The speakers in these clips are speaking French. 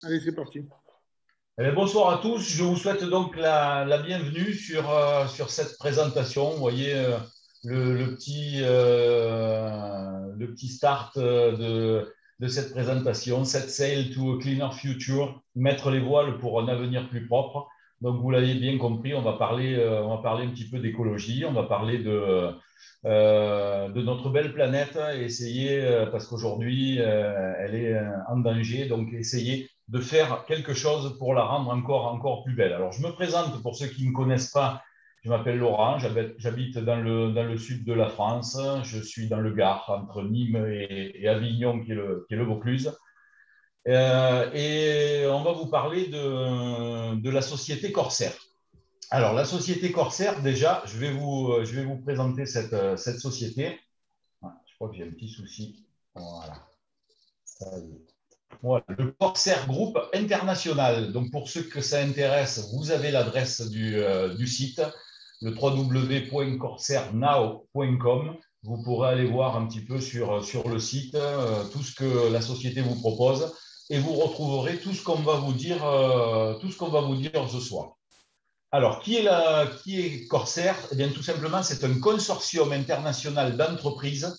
Allez, c'est parti. Bonsoir à tous, je vous souhaite donc la bienvenue sur cette présentation. Vous voyez le petit start de cette présentation, Set Sail to a Cleaner Future, mettre les voiles pour un avenir plus propre. Donc vous l'avez bien compris, on va parler un petit peu d'écologie, on va parler de notre belle planète, et essayer, parce qu'aujourd'hui elle est en danger, donc essayer de faire quelque chose pour la rendre encore plus belle. Alors, je me présente pour ceux qui ne me connaissent pas. Je m'appelle Laurent, j'habite dans le sud de la France. Je suis dans le Gard, entre Nîmes et Avignon, qui est le Vaucluse. Et on va vous parler de la société Corsair. Alors, la société Corsair, déjà, je vais vous présenter cette société. Je crois que j'ai un petit souci. Voilà, ça y est. Voilà, le Corsair Group International. Donc, pour ceux que ça intéresse, vous avez l'adresse du site, le www.corsairnow.com. Vous pourrez aller voir un petit peu sur le site tout ce que la société vous propose, et vous retrouverez tout ce qu'on va vous dire, ce soir. Alors, qui est Corsair? Eh bien, tout simplement, c'est un consortium international d'entreprises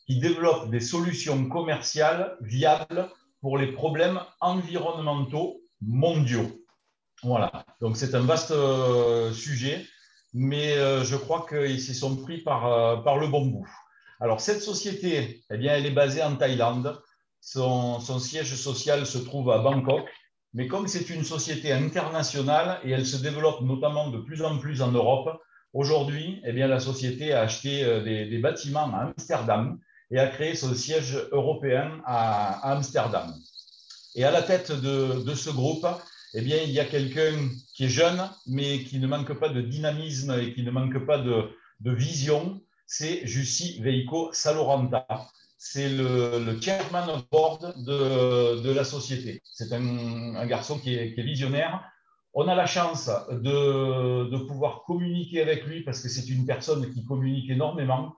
qui développe des solutions commerciales viables pour les problèmes environnementaux mondiaux. Voilà, donc c'est un vaste sujet, mais je crois qu'ils s'y sont pris par le bon bout. Alors, cette société, eh bien, elle est basée en Thaïlande. Son siège social se trouve à Bangkok. Mais comme c'est une société internationale et elle se développe notamment de plus en plus en Europe, aujourd'hui, eh bien, la société a acheté des bâtiments à Amsterdam et a créé son siège européen à Amsterdam. Et à la tête de ce groupe, eh bien, il y a quelqu'un qui est jeune, mais qui ne manque pas de dynamisme et qui ne manque pas de vision. C'est Jussi Veikko Saloranta. C'est le chairman of board de la société. C'est un garçon qui est visionnaire. On a la chance de pouvoir communiquer avec lui parce que c'est une personne qui communique énormément.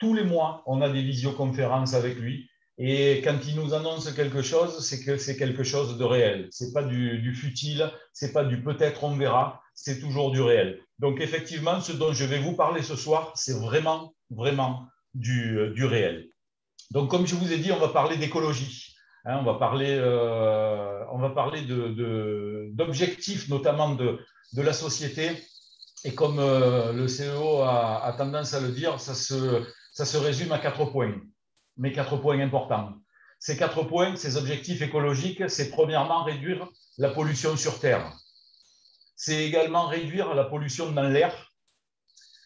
Tous les mois, on a des visioconférences avec lui. Et quand il nous annonce quelque chose, c'est que c'est quelque chose de réel. Ce n'est pas du futile, ce n'est pas du peut-être on verra, c'est toujours du réel. Donc effectivement, ce dont je vais vous parler ce soir, c'est vraiment, vraiment du réel. Donc comme je vous ai dit, on va parler d'écologie. Hein, on va parler d'objectifs, notamment de la société. Et comme le CEO a tendance à le dire, ça se résume à 4 points, mais 4 points importants. Ces 4 points, ces objectifs écologiques, c'est premièrement réduire la pollution sur Terre. C'est également réduire la pollution dans l'air.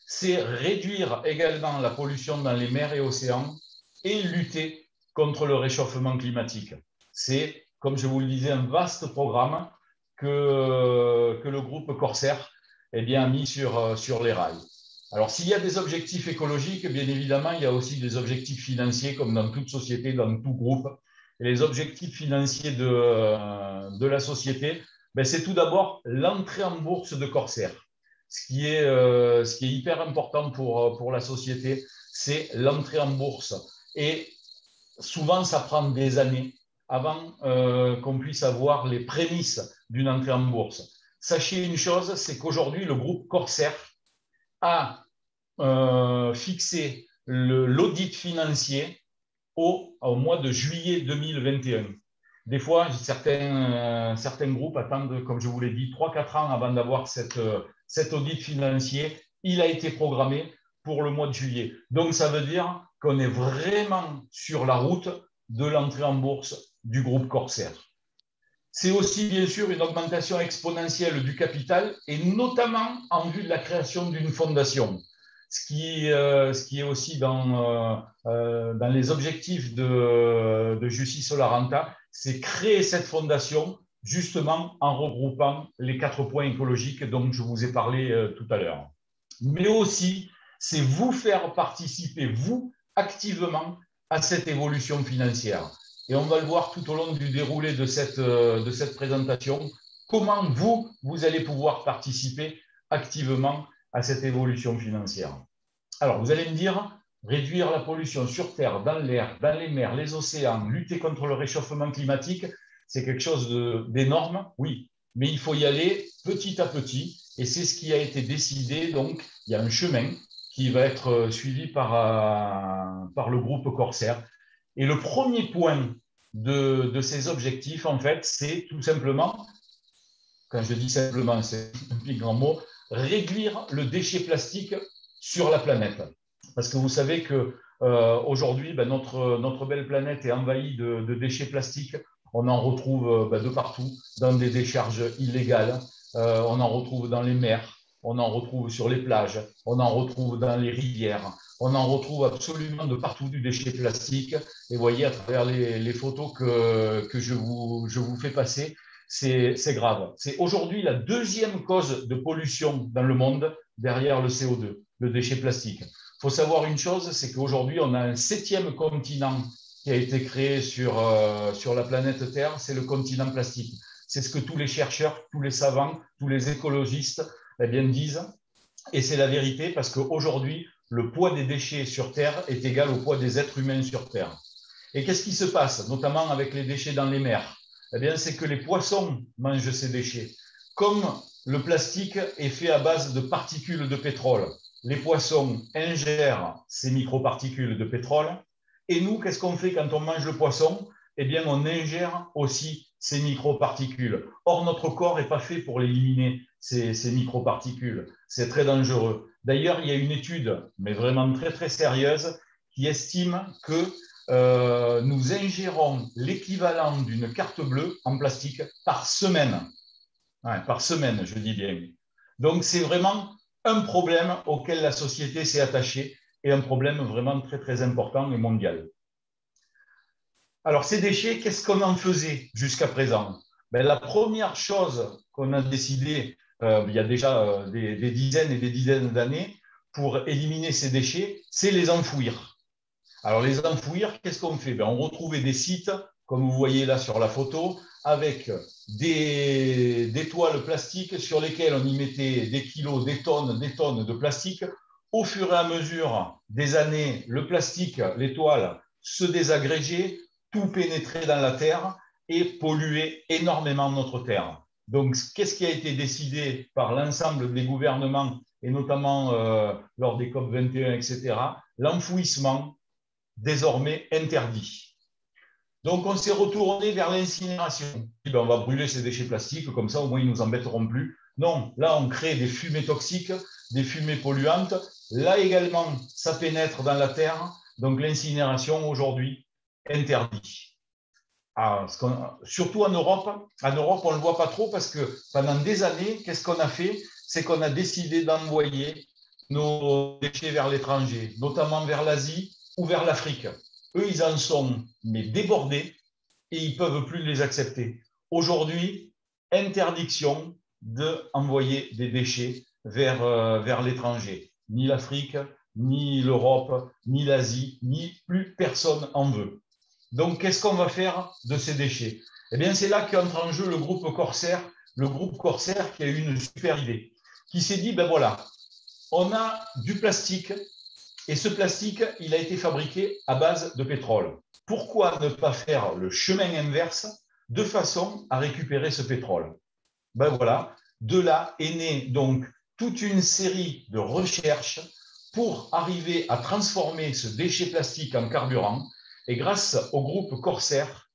C'est réduire également la pollution dans les mers et océans et lutter contre le réchauffement climatique. C'est, comme je vous le disais, un vaste programme que le groupe Corsair a mis sur les rails. Alors, s'il y a des objectifs écologiques, bien évidemment, il y a aussi des objectifs financiers, comme dans toute société, dans tout groupe. Et les objectifs financiers de la société, c'est tout d'abord l'entrée en bourse de Corsair. Ce qui est hyper important pour la société, c'est l'entrée en bourse. Et souvent, ça prend des années avant qu'on puisse avoir les prémices d'une entrée en bourse. Sachez une chose, c'est qu'aujourd'hui, le groupe Corsair a fixé l'audit financier au mois de juillet 2021. Des fois, certains groupes attendent, comme je vous l'ai dit, 3-4 ans avant d'avoir cet audit financier. Il a été programmé pour le mois de juillet. Donc, ça veut dire qu'on est vraiment sur la route de l'entrée en bourse du groupe Corsair. C'est aussi, bien sûr, une augmentation exponentielle du capital et notamment en vue de la création d'une fondation. Ce qui est aussi dans les objectifs de Jussi Solaranta, c'est créer cette fondation justement en regroupant les 4 points écologiques dont je vous ai parlé tout à l'heure. Mais aussi, c'est vous faire participer, vous, activement, à cette évolution financière. Et on va le voir tout au long du déroulé de cette présentation, comment vous allez pouvoir participer activement à cette évolution financière. Alors, vous allez me dire, réduire la pollution sur Terre, dans l'air, dans les mers, les océans, lutter contre le réchauffement climatique, c'est quelque chose d'énorme, oui, mais il faut y aller petit à petit. Et c'est ce qui a été décidé. Donc, il y a un chemin qui va être suivi par le groupe Corsair. Et le premier point de ces objectifs, en fait, c'est tout simplement, quand je dis simplement, c'est un petit grand mot, réduire le déchet plastique sur la planète. Parce que vous savez que aujourd'hui, notre belle planète est envahie de déchets plastiques. On en retrouve de partout, dans des décharges illégales, on en retrouve dans les mers, on en retrouve sur les plages, on en retrouve dans les rivières, on en retrouve absolument de partout du déchet plastique. Et vous voyez, à travers les photos que je vous fais passer, c'est grave. C'est aujourd'hui la deuxième cause de pollution dans le monde derrière le CO2, le déchet plastique. Il faut savoir une chose, c'est qu'aujourd'hui, on a un 7e continent qui a été créé sur la planète Terre, c'est le continent plastique. C'est ce que tous les chercheurs, tous les savants, tous les écologistes disent. Et c'est la vérité parce qu'aujourd'hui, le poids des déchets sur Terre est égal au poids des êtres humains sur Terre. Et qu'est-ce qui se passe, notamment avec les déchets dans les mers? C'est que les poissons mangent ces déchets. Comme le plastique est fait à base de particules de pétrole, les poissons ingèrent ces microparticules de pétrole. Et nous, qu'est-ce qu'on fait quand on mange le poisson? On ingère aussi ces microparticules. Or, notre corps n'est pas fait pour éliminer ces microparticules. C'est très dangereux. D'ailleurs, il y a une étude, mais vraiment très, très sérieuse, qui estime que nous ingérons l'équivalent d'une carte bleue en plastique par semaine. Ouais, par semaine, je dis bien. Donc, c'est vraiment un problème auquel la société s'est attachée et un problème vraiment très, très important et mondial. Alors, ces déchets, qu'est-ce qu'on en faisait jusqu'à présent? La première chose qu'on a décidé, il y a déjà des dizaines et des dizaines d'années, pour éliminer ces déchets, c'est les enfouir. Alors, les enfouir, qu'est-ce qu'on fait? On retrouvait des sites, comme vous voyez là sur la photo, avec des toiles plastiques sur lesquelles on y mettait des kilos, des tonnes de plastique. Au fur et à mesure des années, le plastique, les toiles, se désagrégeaient, tout pénétrait dans la terre et polluait énormément notre terre. Donc, qu'est-ce qui a été décidé par l'ensemble des gouvernements, et notamment lors des COP 21, etc., l'enfouissement désormais interdit. Donc, on s'est retourné vers l'incinération. On va brûler ces déchets plastiques, comme ça, au moins, ils ne nous embêteront plus. Non, là, on crée des fumées toxiques, des fumées polluantes. Là également, ça pénètre dans la terre. Donc, l'incinération, aujourd'hui, interdit. Surtout en Europe. En Europe, on ne le voit pas trop parce que pendant des années, qu'est-ce qu'on a fait? C'est qu'on a décidé d'envoyer nos déchets vers l'étranger, notamment vers l'Asie ou vers l'Afrique. Eux, ils en sont mais débordés et ils ne peuvent plus les accepter. Aujourd'hui, interdiction d'envoyer des déchets vers l'étranger. Ni l'Afrique, ni l'Europe, ni l'Asie, ni plus personne en veut. Donc, qu'est-ce qu'on va faire de ces déchets? C'est là qu'entre en jeu le groupe Corsair qui a eu une super idée, qui s'est dit, voilà, on a du plastique et ce plastique, il a été fabriqué à base de pétrole. Pourquoi ne pas faire le chemin inverse de façon à récupérer ce pétrole? Voilà, de là est née donc toute une série de recherches pour arriver à transformer ce déchet plastique en carburant. Et grâce au groupe Corsair,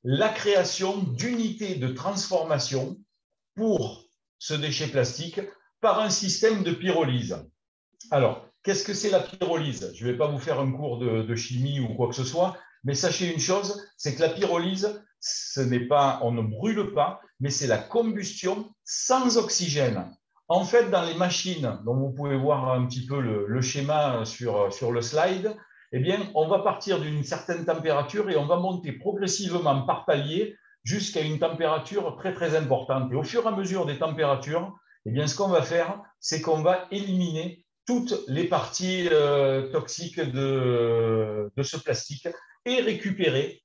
la création d'unités de transformation pour ce déchet plastique par un système de pyrolyse. Alors, qu'est-ce que c'est la pyrolyse? Je ne vais pas vous faire un cours de chimie ou quoi que ce soit, mais sachez une chose, c'est que la pyrolyse, ce n'est pas, on ne brûle pas, mais c'est la combustion sans oxygène. En fait, dans les machines, dont vous pouvez voir un petit peu le schéma sur le slide, on va partir d'une certaine température et on va monter progressivement par palier jusqu'à une température très, très importante. Et au fur et à mesure des températures, ce qu'on va faire, c'est qu'on va éliminer toutes les parties toxiques de ce plastique et récupérer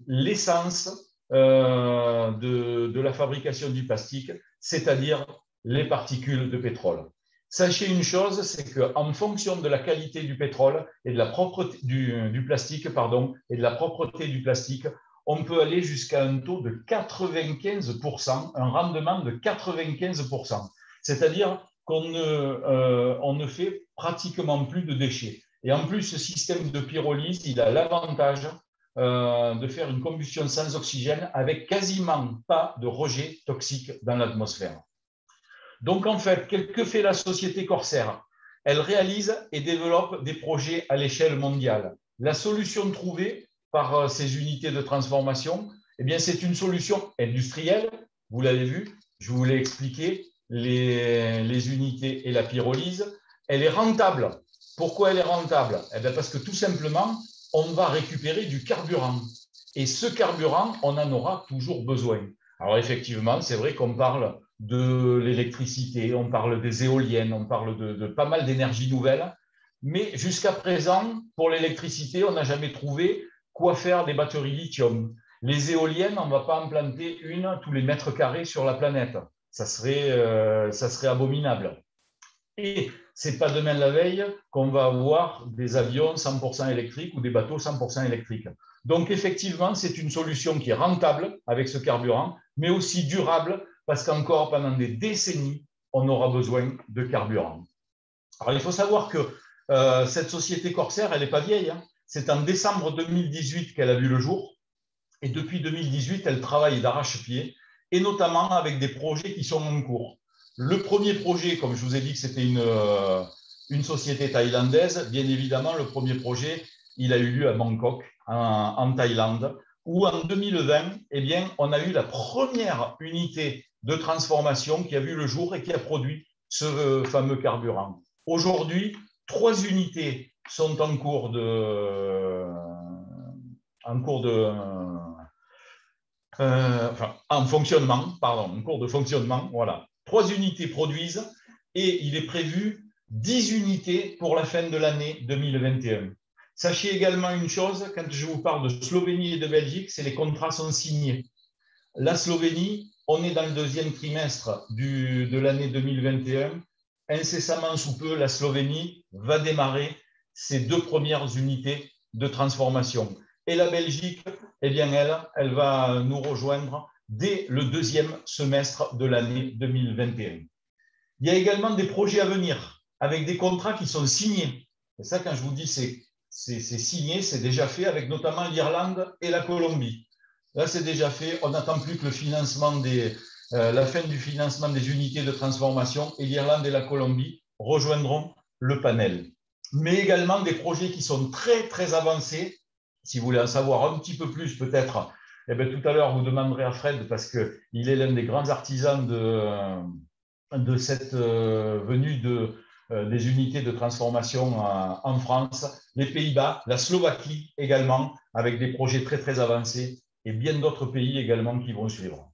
l'essence de la fabrication du plastique, c'est-à-dire les particules de pétrole. Sachez une chose, c'est qu'en fonction de la qualité du pétrole et de la propreté du plastique, et de la propreté du plastique, on peut aller jusqu'à un taux de 95%, un rendement de 95%. C'est-à-dire qu'on on ne fait pratiquement plus de déchets. Et en plus, ce système de pyrolyse, il a l'avantage de faire une combustion sans oxygène avec quasiment pas de rejet toxique dans l'atmosphère. Donc, en fait, que fait la société Corsair? Elle réalise et développe des projets à l'échelle mondiale. La solution trouvée par ces unités de transformation, eh bien, c'est une solution industrielle. Vous l'avez vu, je vous l'ai expliqué, les unités et la pyrolyse. Elle est rentable. Pourquoi elle est rentable? Eh bien, parce que tout simplement, on va récupérer du carburant. Et ce carburant, on en aura toujours besoin. Alors effectivement, c'est vrai qu'on parle de l'électricité, on parle des éoliennes, on parle de pas mal d'énergies nouvelles. Mais jusqu'à présent, pour l'électricité, on n'a jamais trouvé quoi faire des batteries lithium. Les éoliennes, on ne va pas en planter une tous les mètres carrés sur la planète. Ça serait abominable. Et ce n'est pas demain la veille qu'on va avoir des avions 100% électriques ou des bateaux 100% électriques. Donc, effectivement, c'est une solution qui est rentable avec ce carburant, mais aussi durable parce qu'encore pendant des décennies, on aura besoin de carburant. Alors, il faut savoir que cette société Corsair, elle n'est pas vieille. Hein. C'est en décembre 2018 qu'elle a vu le jour. Et depuis 2018, elle travaille d'arrache-pied, et notamment avec des projets qui sont en cours. Le premier projet, comme je vous ai dit que c'était une société thaïlandaise, bien évidemment, le premier projet, il a eu lieu à Bangkok, en Thaïlande, où en 2020, eh bien, on a eu la première unité de transformation qui a vu le jour et qui a produit ce fameux carburant. Aujourd'hui, 3 unités sont en cours en fonctionnement, pardon, en cours de fonctionnement, voilà. 3 unités produisent et il est prévu 10 unités pour la fin de l'année 2021. Sachez également une chose, quand je vous parle de Slovénie et de Belgique, c'est les contrats sont signés. La Slovénie, on est dans le 2e trimestre de l'année 2021. Incessamment sous peu, la Slovénie va démarrer ses 2 premières unités de transformation. Et la Belgique, eh bien, elle va nous rejoindre dès le 2e semestre de l'année 2021. Il y a également des projets à venir avec des contrats qui sont signés. Et ça, quand je vous dis c'est signé, c'est déjà fait avec notamment l'Irlande et la Colombie. Là, c'est déjà fait. On n'attend plus que le financement la fin du financement des unités de transformation et l'Irlande et la Colombie rejoindront le panel. Mais également des projets qui sont très, très avancés. Si vous voulez en savoir un petit peu plus, peut-être, eh bien, tout à l'heure, vous demanderez à Fred parce qu'il est l'un des grands artisans de cette venue des unités de transformation en France, les Pays-Bas, la Slovaquie également, avec des projets très, très avancés et bien d'autres pays également qui vont suivre.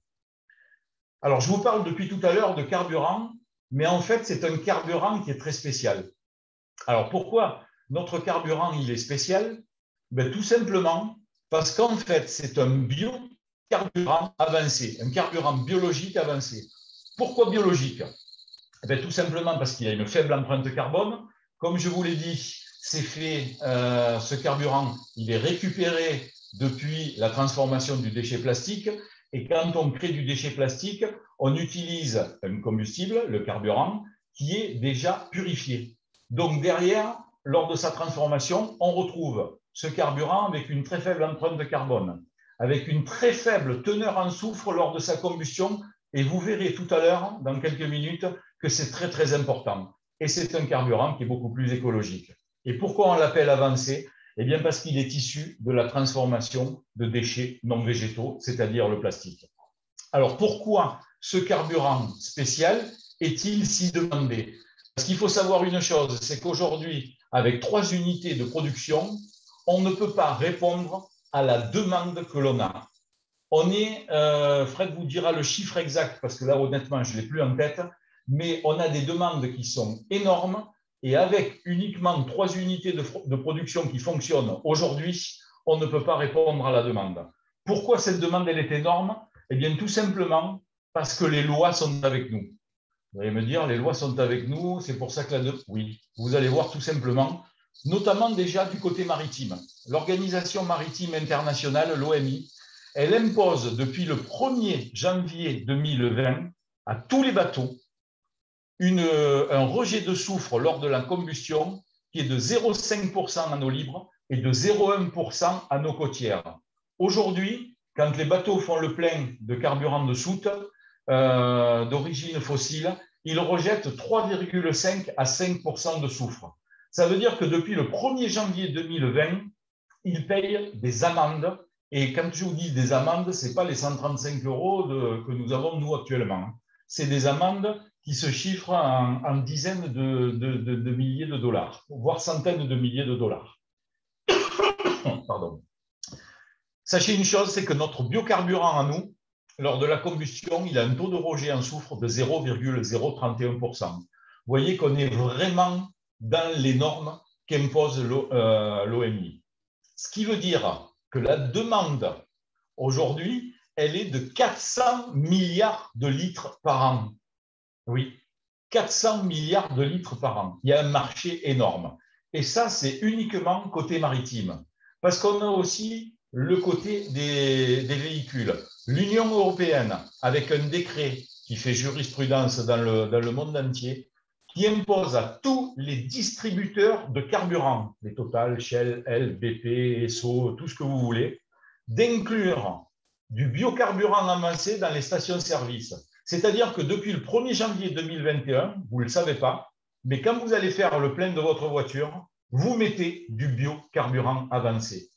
Alors, je vous parle depuis tout à l'heure de carburant, mais en fait, c'est un carburant qui est très spécial. Alors, pourquoi notre carburant, il est spécial? Ben, tout simplement parce qu'en fait, c'est un biocarburant avancé, un carburant biologique avancé. Pourquoi biologique? Ben, tout simplement parce qu'il a une faible empreinte carbone. Comme je vous l'ai dit, c'est fait, ce carburant, il est récupéré depuis la transformation du déchet plastique. Et quand on crée du déchet plastique, on utilise un combustible, le carburant, qui est déjà purifié. Donc derrière, lors de sa transformation, on retrouve ce carburant avec une très faible empreinte de carbone, avec une très faible teneur en soufre lors de sa combustion. Et vous verrez tout à l'heure, dans quelques minutes, que c'est très, très important. Et c'est un carburant qui est beaucoup plus écologique. Et pourquoi on l'appelle avancé? Eh bien, parce qu'il est issu de la transformation de déchets non végétaux, c'est-à-dire le plastique. Alors, pourquoi ce carburant spécial est-il si demandé? Parce qu'il faut savoir une chose, c'est qu'aujourd'hui, avec 3 unités de production, on ne peut pas répondre à la demande que l'on a. On est, Fred vous dira le chiffre exact, parce que là, honnêtement, je ne l'ai plus en tête, mais on a des demandes qui sont énormes et avec uniquement 3 unités de production qui fonctionnent aujourd'hui, on ne peut pas répondre à la demande. Pourquoi cette demande elle est énorme? Eh bien, tout simplement parce que les lois sont avec nous. Vous allez me dire, les lois sont avec nous, c'est pour ça que oui, vous allez voir tout simplement, notamment déjà du côté maritime. L'Organisation maritime internationale, l'OMI, elle impose depuis le 1er janvier 2020 à tous les bateaux un rejet de soufre lors de la combustion qui est de 0,5% en eau libre et de 0,1% en eau côtière. Aujourd'hui, quand les bateaux font le plein de carburant de soute d'origine fossile, ils rejettent 3,5 à 5% de soufre. Ça veut dire que depuis le 1er janvier 2020, ils payent des amendes. Et quand je vous dis des amendes, ce n'est pas les 135 € que nous avons nous actuellement. C'est des amendes qui se chiffrent en dizaines de milliers de dollars, voire centaines de milliers de dollars. Pardon. Sachez une chose, c'est que notre biocarburant à nous, lors de la combustion, il a un taux de rejet en soufre de 0,031%. Vous voyez qu'on est vraiment dans les normes qu'impose l'OMI. Ce qui veut dire que la demande aujourd'hui, elle est de 400 milliards de litres par an. Oui, 400 milliards de litres par an. Il y a un marché énorme. Et ça, c'est uniquement côté maritime. Parce qu'on a aussi le côté des véhicules. L'Union européenne, avec un décret qui fait jurisprudence dans le monde entier, qui impose à tous les distributeurs de carburant, les Total, Shell, L, BP, Esso, tout ce que vous voulez, d'inclure du biocarburant avancé dans les stations-service. C'est-à-dire que depuis le 1er janvier 2021, vous ne le savez pas, mais quand vous allez faire le plein de votre voiture, vous mettez du biocarburant avancé.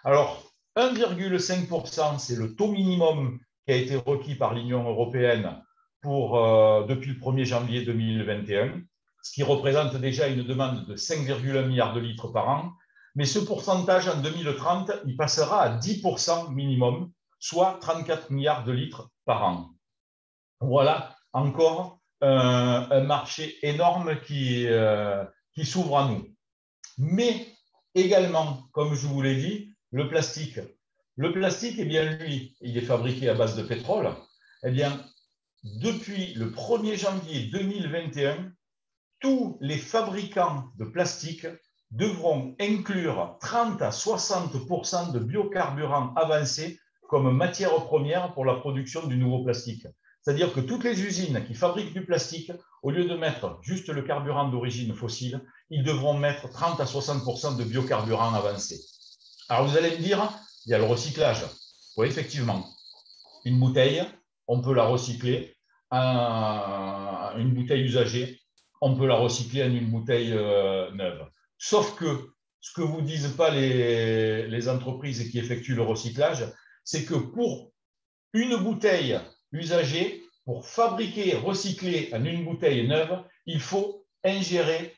Alors, 1,5%, c'est le taux minimum qui a été requis par l'Union européenne depuis le 1er janvier 2021, ce qui représente déjà une demande de 5,1 milliards de litres par an. Mais ce pourcentage, en 2030, il passera à 10% minimum, soit 34 milliards de litres par an. Voilà encore un marché énorme qui s'ouvre à nous. Mais également, comme je vous l'ai dit, le plastique. Le plastique, eh bien, lui, il est fabriqué à base de pétrole. Eh bien, depuis le 1er janvier 2021, tous les fabricants de plastique devront inclure 30 à 60% de biocarburants avancés comme matière première pour la production du nouveau plastique. C'est-à-dire que toutes les usines qui fabriquent du plastique, au lieu de mettre juste le carburant d'origine fossile, ils devront mettre 30 à 60% de biocarburant avancé. Alors vous allez me dire, il y a le recyclage. Oui, effectivement. Une bouteille, on peut la recycler en une bouteille usagée, on peut la recycler en une bouteille neuve. Sauf que ce que vous disent pas les entreprises qui effectuent le recyclage, c'est que pour une bouteille usagée, pour fabriquer, recycler en une bouteille neuve, il faut insérer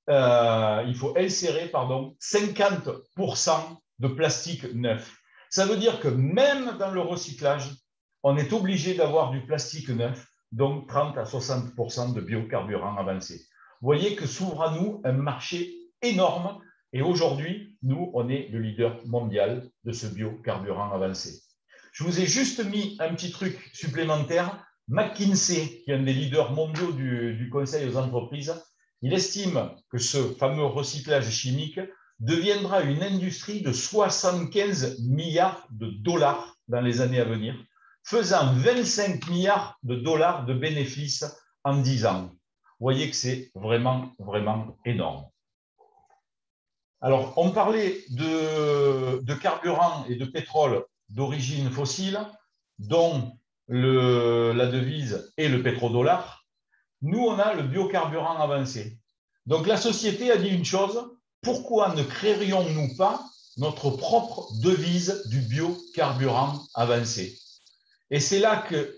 50% de plastique neuf. Ça veut dire que même dans le recyclage, on est obligé d'avoir du plastique neuf, donc 30 à 60% de biocarburant avancé. Vous voyez que s'ouvre à nous un marché énorme et aujourd'hui, nous, on est le leader mondial de ce biocarburant avancé. Je vous ai juste mis un petit truc supplémentaire. McKinsey, qui est un des leaders mondiaux du conseil aux entreprises, il estime que ce fameux recyclage chimique deviendra une industrie de 75 milliards de dollars dans les années à venir, faisant 25 milliards de dollars de bénéfices en 10 ans. Vous voyez que c'est vraiment, vraiment énorme. Alors, on parlait de carburant et de pétrole d'origine fossile, dont la devise est le pétrodollar. Nous, on a le biocarburant avancé. Donc, la société a dit une chose, pourquoi ne créerions-nous pas notre propre devise du biocarburant avancé? Et c'est là que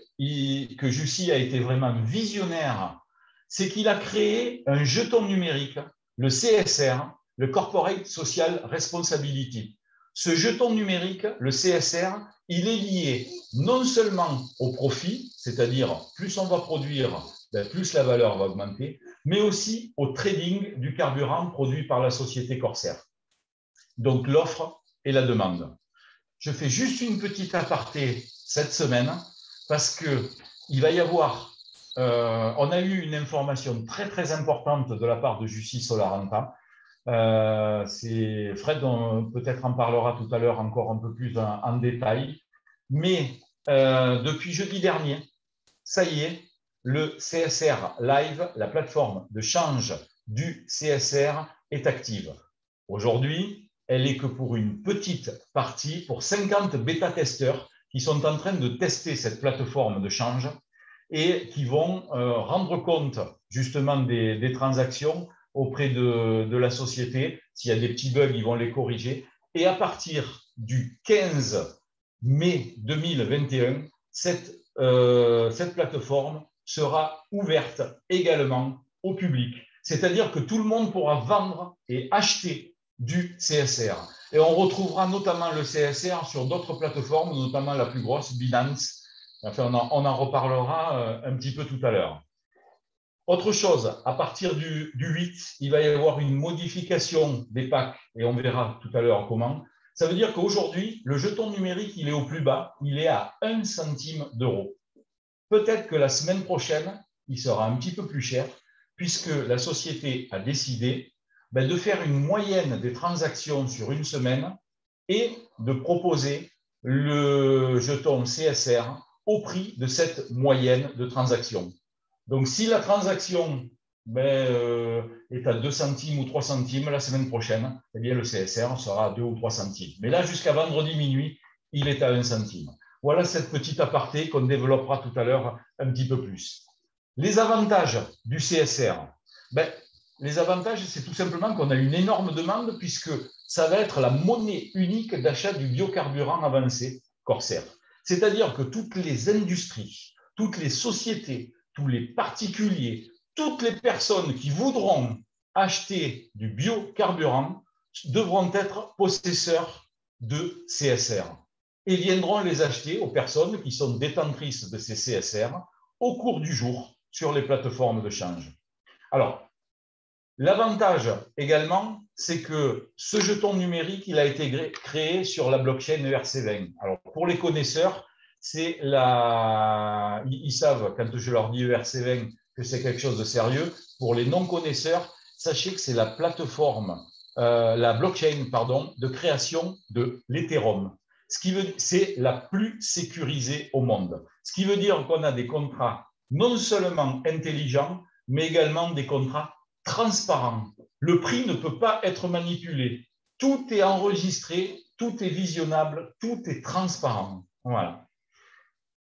Jussi a été vraiment visionnaire, c'est qu'il a créé un jeton numérique, le CSR, le Corporate Social Responsibility. Ce jeton numérique, le CSR, il est lié non seulement au profit, c'est-à-dire plus on va produire, plus la valeur va augmenter, mais aussi au trading du carburant produit par la société Corsair. Donc l'offre et la demande. Je fais juste une petite aparté cette semaine parce qu'il va y avoir, on a eu une information très très importante de la part de Jussi Solaranta. C'est Fred, peut-être en parlera tout à l'heure encore un peu plus en détail. Mais depuis jeudi dernier, ça y est, le CSR Live, la plateforme de change du CSR, est active. Aujourd'hui, elle n'est que pour une petite partie, pour 50 bêta-testeurs qui sont en train de tester cette plateforme de change et qui vont rendre compte justement des transactions auprès de la société. S'il y a des petits bugs, ils vont les corriger. Et à partir du 15 mai 2021, cette plateforme sera ouverte également au public. C'est-à-dire que tout le monde pourra vendre et acheter du CSR. Et on retrouvera notamment le CSR sur d'autres plateformes, notamment la plus grosse, Binance. Enfin, on en reparlera un petit peu tout à l'heure. Autre chose, à partir du 8, il va y avoir une modification des packs, et on verra tout à l'heure comment. Ça veut dire qu'aujourd'hui, le jeton numérique, il est au plus bas, il est à 1 centime d'euro. Peut-être que la semaine prochaine, il sera un petit peu plus cher, puisque la société a décidé de faire une moyenne des transactions sur une semaine et de proposer le jeton CSR au prix de cette moyenne de transactions. Donc, si la transaction est à 2 centimes ou 3 centimes la semaine prochaine, eh bien, le CSR sera à 2 ou 3 centimes. Mais là, jusqu'à vendredi minuit, il est à 1 centime. Voilà cette petite aparté qu'on développera tout à l'heure un petit peu plus. Les avantages du CSR. Les avantages, c'est tout simplement qu'on a une énorme demande puisque ça va être la monnaie unique d'achat du biocarburant avancé Corsair. C'est-à-dire que toutes les industries, toutes les sociétés, tous les particuliers, toutes les personnes qui voudront acheter du biocarburant devront être possesseurs de CSR et viendront les acheter aux personnes qui sont détentrices de ces CSR au cours du jour sur les plateformes de change. Alors, l'avantage également, c'est que ce jeton numérique, il a été créé sur la blockchain ERC20. Alors, pour les connaisseurs, ils savent, quand je leur dis ERC20, que c'est quelque chose de sérieux. Pour les non-connaisseurs, sachez que c'est la plateforme, la blockchain, de création de l'Ethereum. C'est la plus sécurisée au monde. Ce qui veut dire qu'on a des contrats non seulement intelligents, mais également des contrats transparents. Le prix ne peut pas être manipulé. Tout est enregistré, tout est visionnable, tout est transparent. Voilà.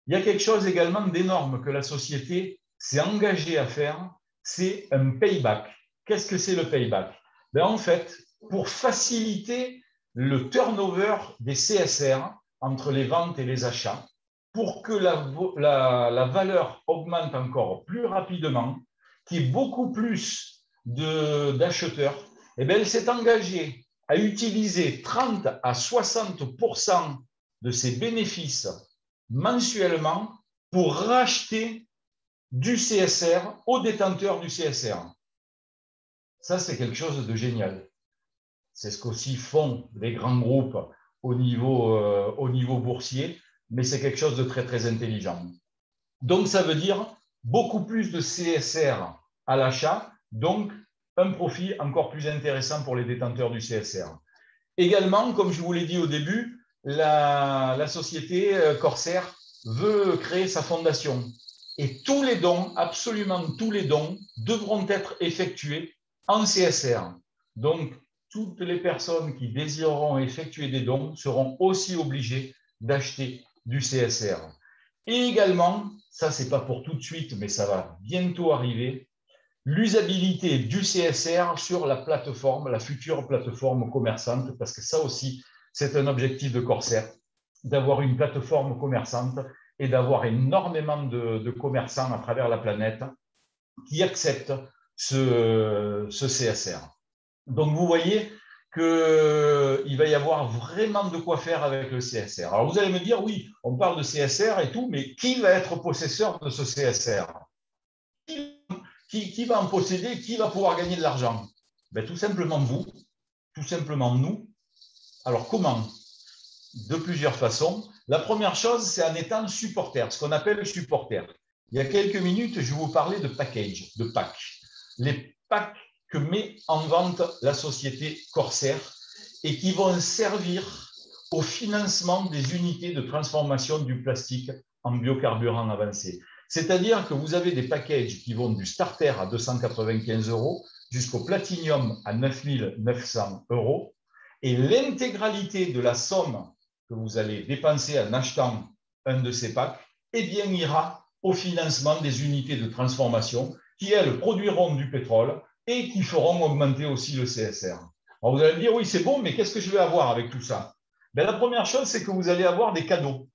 Il y a quelque chose également d'énorme que la société s'est engagée à faire, c'est un payback. Qu'est-ce que c'est le payback? En fait, pour faciliter le turnover des CSR entre les ventes et les achats, pour que la valeur augmente encore plus rapidement, qu'il y ait beaucoup plus d'acheteurs, elle s'est engagée à utiliser 30 à 60% de ses bénéfices mensuellement pour racheter du CSR aux détenteurs du CSR. Ça, c'est quelque chose de génial. C'est ce qu'aussi font les grands groupes au niveau boursier, mais c'est quelque chose de très, très intelligent. Donc, ça veut dire beaucoup plus de CSR à l'achat, donc un profit encore plus intéressant pour les détenteurs du CSR. Également, comme je vous l'ai dit au début, la société Corsair veut créer sa fondation. Et tous les dons, absolument tous les dons, devront être effectués en CSR. Donc, toutes les personnes qui désireront effectuer des dons seront aussi obligées d'acheter du CSR. Et également, ça, ce n'est pas pour tout de suite, mais ça va bientôt arriver, l'usabilité du CSR sur la plateforme, la future plateforme commerçante, parce que ça aussi, c'est un objectif de Corsair, d'avoir une plateforme commerçante et d'avoir énormément de commerçants à travers la planète qui acceptent ce CSR. Donc, vous voyez qu'il va y avoir vraiment de quoi faire avec le CSR. Alors, vous allez me dire, oui, on parle de CSR et tout, mais qui va être possesseur de ce CSR? Qui va en posséder? Qui va pouvoir gagner de l'argent? Tout simplement vous, tout simplement nous. Alors, comment? De plusieurs façons. La première chose, c'est en étant supporter, ce qu'on appelle supporter. Il y a quelques minutes, je vous parlais de package, de pack. Les packs que met en vente la société Corsair et qui vont servir au financement des unités de transformation du plastique en biocarburant avancé. C'est-à-dire que vous avez des packages qui vont du starter à 295 € jusqu'au platinium à 9 900 € et l'intégralité de la somme que vous allez dépenser en achetant un de ces packs, eh bien, ira au financement des unités de transformation qui, elles, produiront du pétrole et qui feront augmenter aussi le CSR. Alors, vous allez me dire, oui, c'est bon, mais qu'est-ce que je vais avoir avec tout ça? La première chose, c'est que vous allez avoir des cadeaux.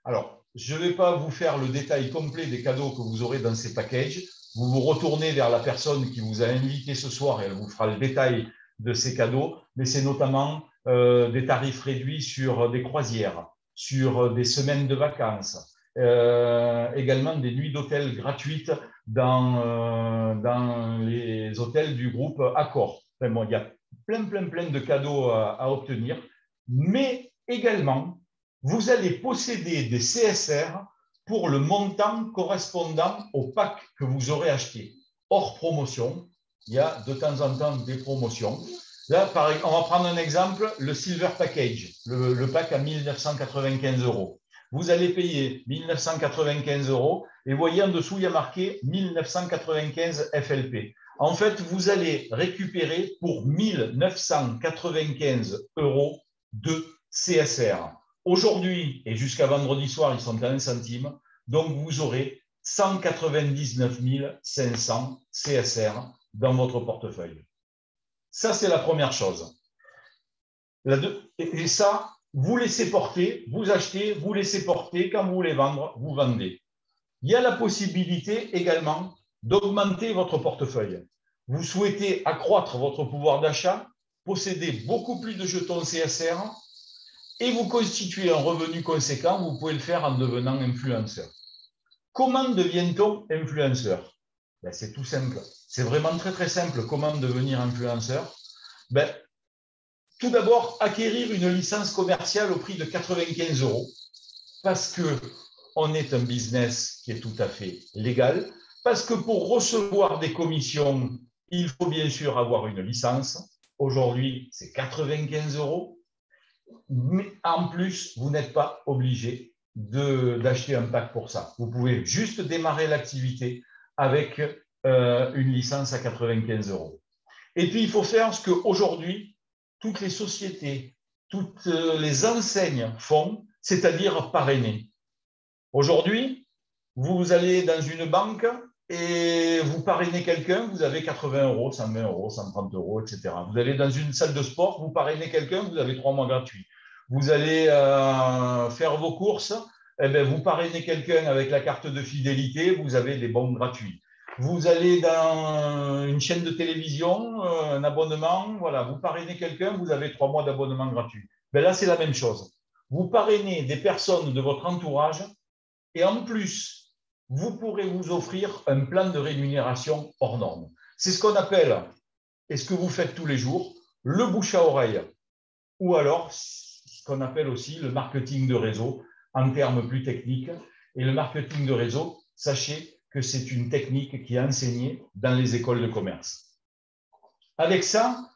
Alors, je ne vais pas vous faire le détail complet des cadeaux que vous aurez dans ces packages. Vous vous retournez vers la personne qui vous a invité ce soir et elle vous fera le détail de ces cadeaux, mais c'est notamment des tarifs réduits sur des croisières, sur des semaines de vacances, également des nuits d'hôtel gratuites dans les hôtels du groupe Accor. Enfin, bon, il y a plein de cadeaux à obtenir, mais également, vous allez posséder des CSR pour le montant correspondant au pack que vous aurez acheté. Hors promotion, il y a de temps en temps des promotions. Là, on va prendre un exemple, le Silver Package, le pack à 1 995 €. Vous allez payer 1 995 € et vous voyez en dessous, il y a marqué 1 995 FLP. En fait, vous allez récupérer pour 1 995 € de CSR. Aujourd'hui et jusqu'à vendredi soir, ils sont à 1 centime. Donc, vous aurez 199 500 CSR dans votre portefeuille. Ça, c'est la première chose. Et ça, vous laissez porter, vous achetez, vous laissez porter. Quand vous voulez vendre, vous vendez. Il y a la possibilité également d'augmenter votre portefeuille. Vous souhaitez accroître votre pouvoir d'achat, posséder beaucoup plus de jetons CSR et vous constituer un revenu conséquent, vous pouvez le faire en devenant influenceur. Comment devient-on influenceur? C'est tout simple. C'est vraiment très simple. Comment devenir influenceur? Tout d'abord, acquérir une licence commerciale au prix de 95 € parce qu'on est un business qui est tout à fait légal, parce que pour recevoir des commissions, il faut bien sûr avoir une licence. Aujourd'hui, c'est 95 €. Mais en plus, vous n'êtes pas obligé d'acheter un pack pour ça. Vous pouvez juste démarrer l'activité avec une licence à 95 €. Et puis, il faut faire ce qu'aujourd'hui, toutes les sociétés, toutes les enseignes font, c'est-à-dire parrainer. Aujourd'hui, vous allez dans une banque et vous parrainez quelqu'un, vous avez 80 €, 120 €, 130 €, etc. Vous allez dans une salle de sport, vous parrainez quelqu'un, vous avez 3 mois gratuits. Vous allez faire vos courses, eh bien, vous parrainez quelqu'un avec la carte de fidélité, vous avez des bons gratuits. Vous allez dans une chaîne de télévision, un abonnement, voilà, vous parrainez quelqu'un, vous avez 3 mois d'abonnement gratuit. Ben là, c'est la même chose. Vous parrainez des personnes de votre entourage et en plus, vous pourrez vous offrir un plan de rémunération hors norme. C'est ce qu'on appelle, et ce que vous faites tous les jours, le bouche à oreille, ou alors ce qu'on appelle aussi le marketing de réseau en termes plus techniques. Et le marketing de réseau, sachez que c'est une technique qui est enseignée dans les écoles de commerce. Avec ça,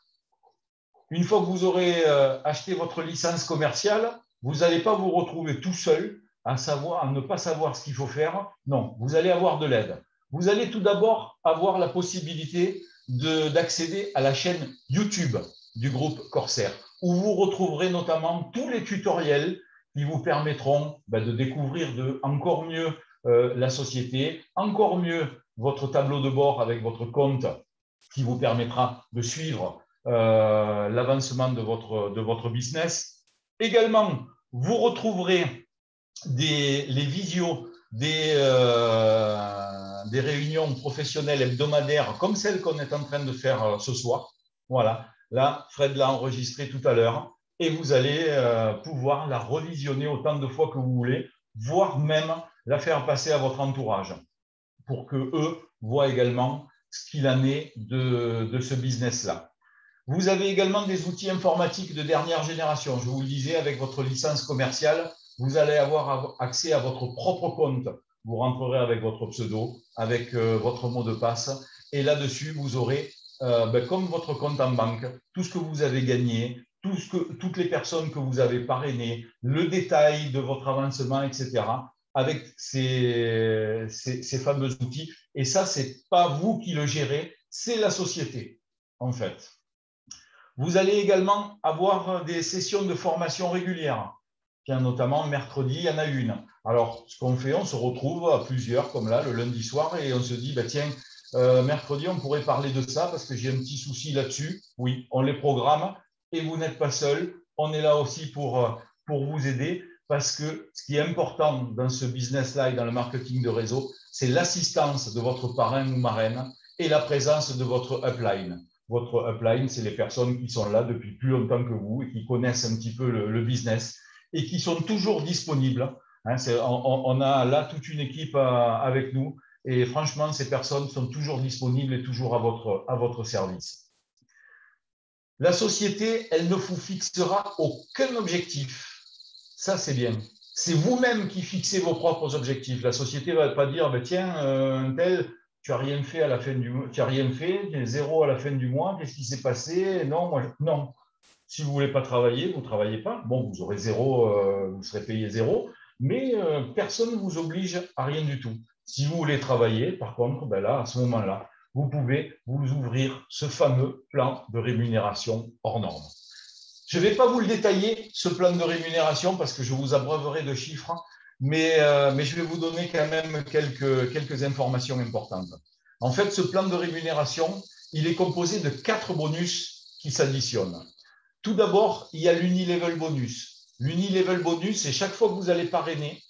une fois que vous aurez acheté votre licence commerciale, vous n'allez pas vous retrouver tout seul à ne pas savoir ce qu'il faut faire. Non, vous allez avoir de l'aide. Vous allez tout d'abord avoir la possibilité d'accéder à la chaîne YouTube du groupe Corsair, où vous retrouverez notamment tous les tutoriels qui vous permettront de découvrir encore mieux la société, encore mieux votre tableau de bord avec votre compte qui vous permettra de suivre l'avancement de votre business. Également, vous retrouverez les visios des réunions professionnelles hebdomadaires comme celles qu'on est en train de faire ce soir. Voilà, là, Fred l'a enregistré tout à l'heure et vous allez pouvoir la revisionner autant de fois que vous voulez, voire même la faire passer à votre entourage pour qu'eux voient également ce qu'il en est de ce business-là. Vous avez également des outils informatiques de dernière génération. Je vous le disais, avec votre licence commerciale, vous allez avoir accès à votre propre compte. Vous rentrerez avec votre pseudo, avec votre mot de passe. Et là-dessus, vous aurez, comme votre compte en banque, tout ce que vous avez gagné, toutes les personnes que vous avez parrainées, le détail de votre avancement, etc., avec ces fameux outils. Et ça, ce n'est pas vous qui le gérez, c'est la société, en fait. Vous allez également avoir des sessions de formation régulières. Tiens, notamment mercredi, il y en a une. Alors, ce qu'on fait, on se retrouve à plusieurs, comme là, le lundi soir, et on se dit, bah, tiens, mercredi, on pourrait parler de ça parce que j'ai un petit souci là-dessus. Oui, on les programme et vous n'êtes pas seul. On est là aussi pour vous aider parce que ce qui est important dans ce business-là et dans le marketing de réseau, c'est l'assistance de votre parrain ou marraine et la présence de votre upline. Votre upline, c'est les personnes qui sont là depuis plus longtemps que vous et qui connaissent un petit peu le business et qui sont toujours disponibles. Hein, on a là toute une équipe avec nous et franchement, ces personnes sont toujours disponibles et toujours à votre service. La société, elle ne vous fixera aucun objectif. Ça, c'est bien. C'est vous-même qui fixez vos propres objectifs. La société ne va pas dire, ben, tiens, un tel, tu n'as rien fait à la fin du mois, tu n'as rien fait, tu es zéro à la fin du mois, qu'est-ce qui s'est passé? Non, non. Si vous ne voulez pas travailler, vous ne travaillez pas. Bon, vous aurez zéro, vous serez payé zéro, mais personne ne vous oblige à rien du tout. Si vous voulez travailler, par contre, ben là, à ce moment-là, vous pouvez vous ouvrir ce fameux plan de rémunération hors norme. Je ne vais pas vous le détailler, ce plan de rémunération, parce que je vous abreuverai de chiffres, mais je vais vous donner quand même quelques informations importantes. En fait, ce plan de rémunération, il est composé de 4 bonus qui s'additionnent. Tout d'abord, il y a l'Unilevel Bonus. L'Unilevel Bonus, c'est chaque fois que vous allez parrainer,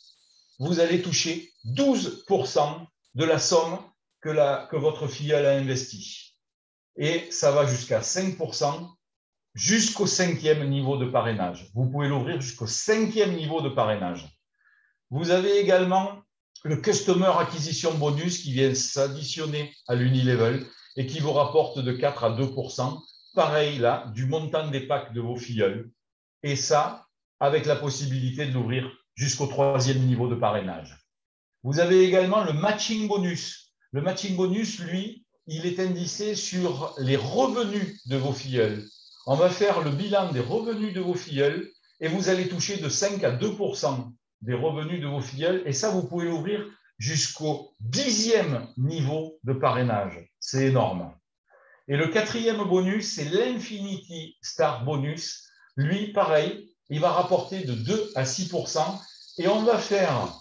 vous allez toucher 12% de la somme que votre filleule a investie. Et ça va jusqu'à 5% jusqu'au 5e niveau de parrainage. Vous pouvez l'ouvrir jusqu'au 5e niveau de parrainage. Vous avez également le Customer Acquisition Bonus qui vient s'additionner à l'Unilevel et qui vous rapporte de 4 à 2%, pareil là, du montant des packs de vos filleuls. Et ça, avec la possibilité de l'ouvrir jusqu'au 3e niveau de parrainage. Vous avez également le Matching Bonus. Le Matching Bonus, lui, il est indicé sur les revenus de vos filleuls. On va faire le bilan des revenus de vos filleuls et vous allez toucher de 5 à 2% des revenus de vos filleuls. Et ça, vous pouvez l'ouvrir jusqu'au 10e niveau de parrainage. C'est énorme. Et le 4e bonus, c'est l'Infinity Star Bonus. Lui, pareil, il va rapporter de 2 à 6%. Et on va faire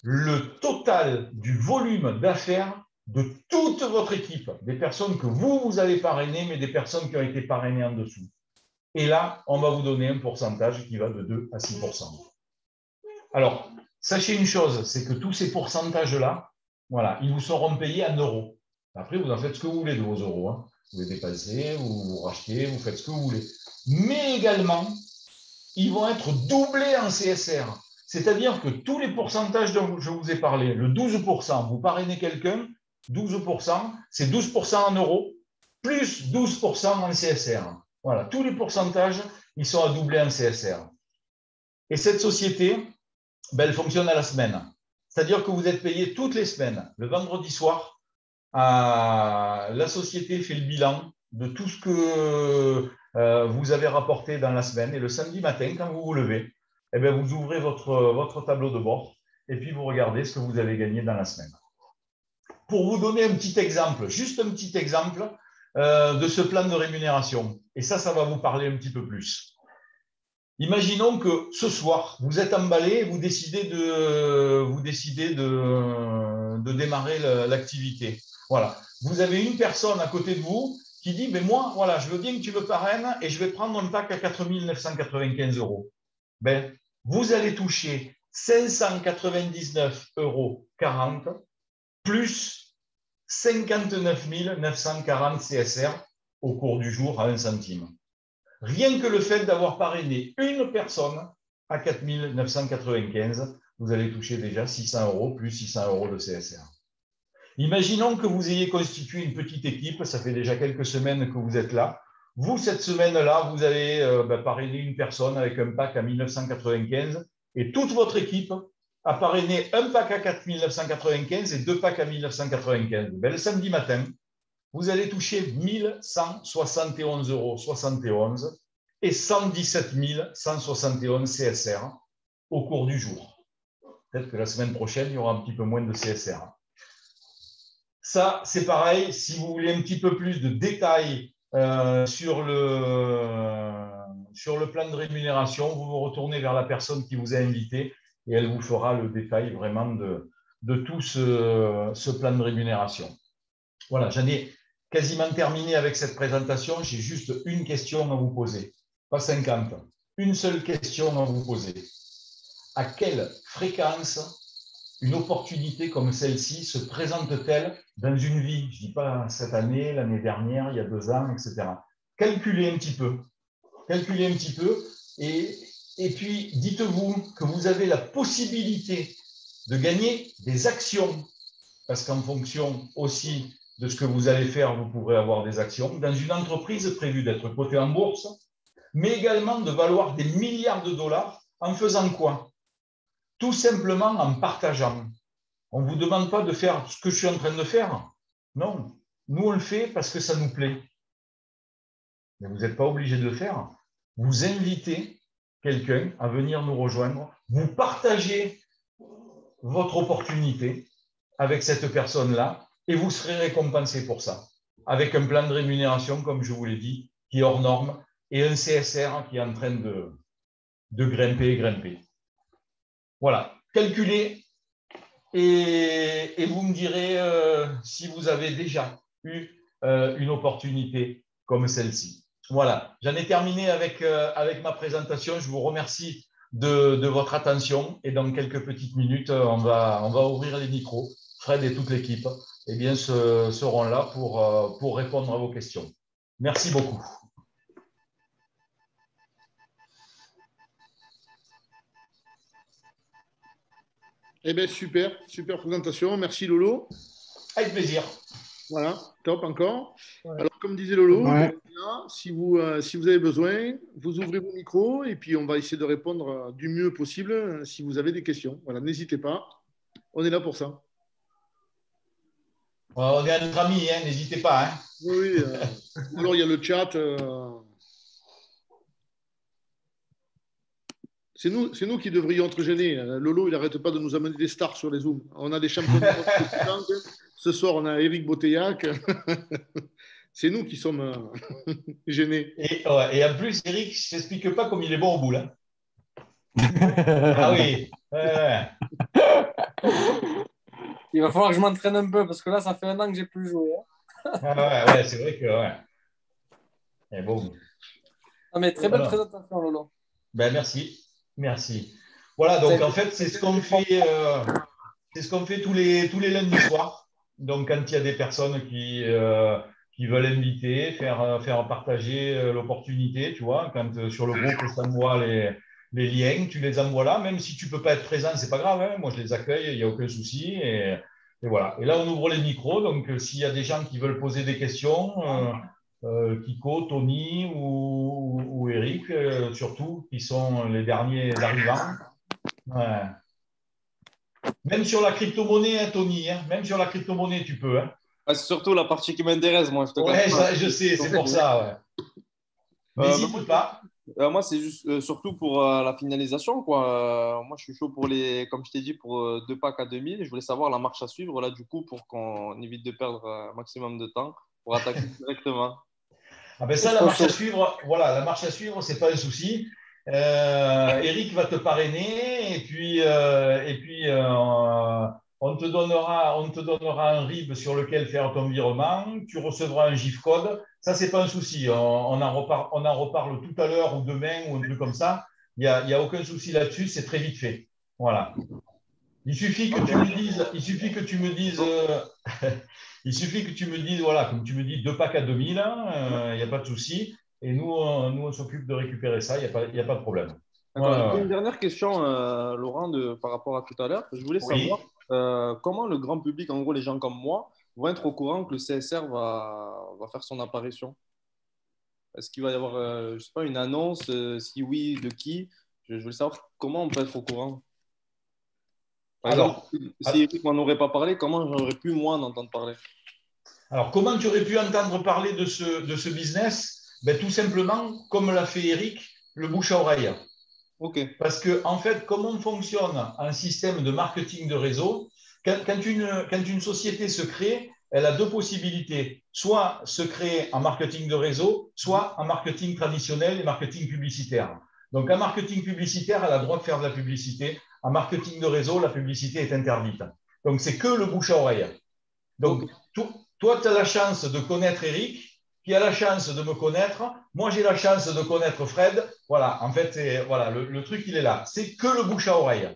le total du volume d'affaires de toute votre équipe, des personnes que vous allez parrainer, mais des personnes qui ont été parrainées en dessous. Et là, on va vous donner un pourcentage qui va de 2 à 6%. Alors, sachez une chose, c'est que tous ces pourcentages-là, voilà, ils vous seront payés en euros. Après, vous en faites ce que vous voulez de vos euros. Hein. Vous les dépensez, vous rachetez, vous faites ce que vous voulez. Mais également, ils vont être doublés en CSR. C'est-à-dire que tous les pourcentages dont je vous ai parlé, le 12%, vous parrainez quelqu'un, 12%, c'est 12% en euros, plus 12% en CSR. Voilà, tous les pourcentages, ils sont à doubler en CSR. Et cette société, ben, elle fonctionne à la semaine. C'est-à-dire que vous êtes payé toutes les semaines. Le vendredi soir, la société fait le bilan de tout ce que vous avez rapporté dans la semaine. Et le samedi matin, quand vous vous levez, eh bien, vous ouvrez votre tableau de bord et puis vous regardez ce que vous avez gagné dans la semaine. Pour vous donner un petit exemple, juste un petit exemple de ce plan de rémunération. Et ça va vous parler un petit peu plus. Imaginons que ce soir, vous êtes emballé et vous décidez de démarrer l'activité. Voilà. Vous avez une personne à côté de vous qui dit, mais moi, voilà, je veux bien que tu me parraines et je vais prendre un pack à 4 995 €. Ben, vous allez toucher 599,40 € plus 59 940 CSR au cours du jour à 1 centime. Rien que le fait d'avoir parrainé une personne à 4 995, vous allez toucher déjà 600 € plus 600 € de CSR. Imaginons que vous ayez constitué une petite équipe, ça fait déjà quelques semaines que vous êtes là. Vous, cette semaine-là, vous avez parrainé une personne avec un pack à 1995 et toute votre équipe a parrainé un pack à 4 995 et 2 packs à 1995. Ben, le samedi matin, vous allez toucher 1171,71 € et 117 171 CSR au cours du jour. Peut-être que la semaine prochaine, il y aura un petit peu moins de CSR. Ça, c'est pareil. Si vous voulez un petit peu plus de détails sur le plan de rémunération, vous vous retournez vers la personne qui vous a invité et elle vous fera le détail vraiment de tout ce plan de rémunération. Voilà, j'en ai quasiment terminé avec cette présentation. J'ai juste une question à vous poser, pas 50. Une seule question à vous poser. À quelle fréquence une opportunité comme celle-ci se présente-t-elle dans une vie? Je ne dis pas cette année, l'année dernière, il y a 2 ans, etc. Calculez un petit peu. Calculez un petit peu et puis dites-vous que vous avez la possibilité de gagner des actions, parce qu'en fonction aussi de ce que vous allez faire, vous pourrez avoir des actions dans une entreprise prévue d'être cotée en bourse, mais également de valoir des milliards de dollars en faisant quoi? Tout simplement en partageant. On ne vous demande pas de faire ce que je suis en train de faire. Non, nous on le fait parce que ça nous plaît. Mais vous n'êtes pas obligé de le faire. Vous invitez quelqu'un à venir nous rejoindre, vous partagez votre opportunité avec cette personne-là et vous serez récompensé pour ça, avec un plan de rémunération, comme je vous l'ai dit, qui est hors norme et un CSR qui est en train de grimper et grimper. Voilà, calculez et vous me direz si vous avez déjà eu une opportunité comme celle-ci. Voilà, j'en ai terminé avec ma présentation. Je vous remercie de votre attention et dans quelques petites minutes, on va ouvrir les micros. Fred et toute l'équipe seront là pour répondre à vos questions. Merci beaucoup. Eh bien, super, super présentation. Merci Lolo. Avec plaisir. Voilà, top encore. Ouais. Alors, comme disait Lolo, ouais. Si vous avez besoin, vous ouvrez vos micros et puis on va essayer de répondre du mieux possible si vous avez des questions. Voilà, n'hésitez pas. On est là pour ça. On est entre amis, hein, n'hésitez pas. Hein. Oui, alors il y a le chat. C'est nous qui devrions être gênés. Lolo, il n'arrête pas de nous amener des stars sur les Zooms. On a des champions de monde. Ce soir, on a Eric Botteillac. C'est nous qui sommes gênés. Et en plus, Eric, je ne t'explique pas comme il est bon au boule. Hein. Ah oui. Il va falloir que je m'entraîne un peu parce que là, ça fait 1 an que j'ai plus joué. Hein. Ouais, c'est vrai que. Ouais. Et bon. Ah, mais très belle présentation, Lolo. Ben, merci. Voilà, donc en fait, c'est ce qu'on fait. C'est ce qu'on fait tous les lundis soirs. Donc, quand il y a des personnes qui veulent inviter, faire partager l'opportunité, tu vois, quand sur le groupe, je t'envoie les liens, tu les envoies là, même si tu ne peux pas être présent, ce n'est pas grave, hein, moi je les accueille, il n'y a aucun souci. Et voilà. Et là, on ouvre les micros, donc s'il y a des gens qui veulent poser des questions, Kiko, Tony ou Eric, surtout, qui sont les derniers arrivants. Ouais. Même sur la crypto-monnaie, hein, Tony, hein, même sur la crypto-monnaie, tu peux. Hein. Ah, c'est surtout la partie qui m'intéresse, moi. Ouais, ça, je sais, c'est pour ça. Ouais. N'hésite pas. Moi, c'est juste surtout pour la finalisation, quoi. Moi, je suis chaud pour comme je t'ai dit, pour 2 packs à 2000. Je voulais savoir la marche à suivre, là, du coup, pour qu'on évite de perdre un maximum de temps pour attaquer directement. Ah ben ça, la marche à suivre, voilà, la marche à suivre, c'est pas un souci. Eric va te parrainer et puis on te donnera un RIB sur lequel faire ton virement. Tu recevras un GIF code. Ça, c'est pas un souci. On en reparle tout à l'heure ou demain ou un truc comme ça. Il y a aucun souci là-dessus. C'est très vite fait. Voilà. Il suffit que tu me dises, voilà, comme tu me dis, 2 packs à 2000, il n'y a pas de souci. Et nous, on s'occupe de récupérer ça, il n'y a pas de problème. Une dernière question, Laurent, par rapport à tout à l'heure. Je voulais savoir comment le grand public, en gros les gens comme moi, vont être au courant que le CSR va faire son apparition. Est-ce qu'il va y avoir, je sais pas, une annonce? Si oui, de qui? Je voulais savoir comment on peut être au courant. Par exemple, si Eric m'en aurait pas parlé, comment j'aurais pu, moi, en entendre parler? Alors, comment tu aurais pu entendre parler de ce business? Ben, tout simplement, comme l'a fait Eric, le bouche à oreille. Ok. Parce que, en fait, comme on fonctionne en système de marketing de réseau, quand une société se crée, elle a deux possibilités. Soit se créer en marketing de réseau, soit en marketing traditionnel et marketing publicitaire. Donc, en marketing publicitaire, elle a le droit de faire de la publicité. En marketing de réseau, la publicité est interdite. Donc, c'est que le bouche à oreille. Donc, toi, tu as la chance de connaître Eric, qui a la chance de me connaître. Moi, j'ai la chance de connaître Fred. Voilà, en fait, voilà, le truc, il est là. C'est que le bouche à oreille.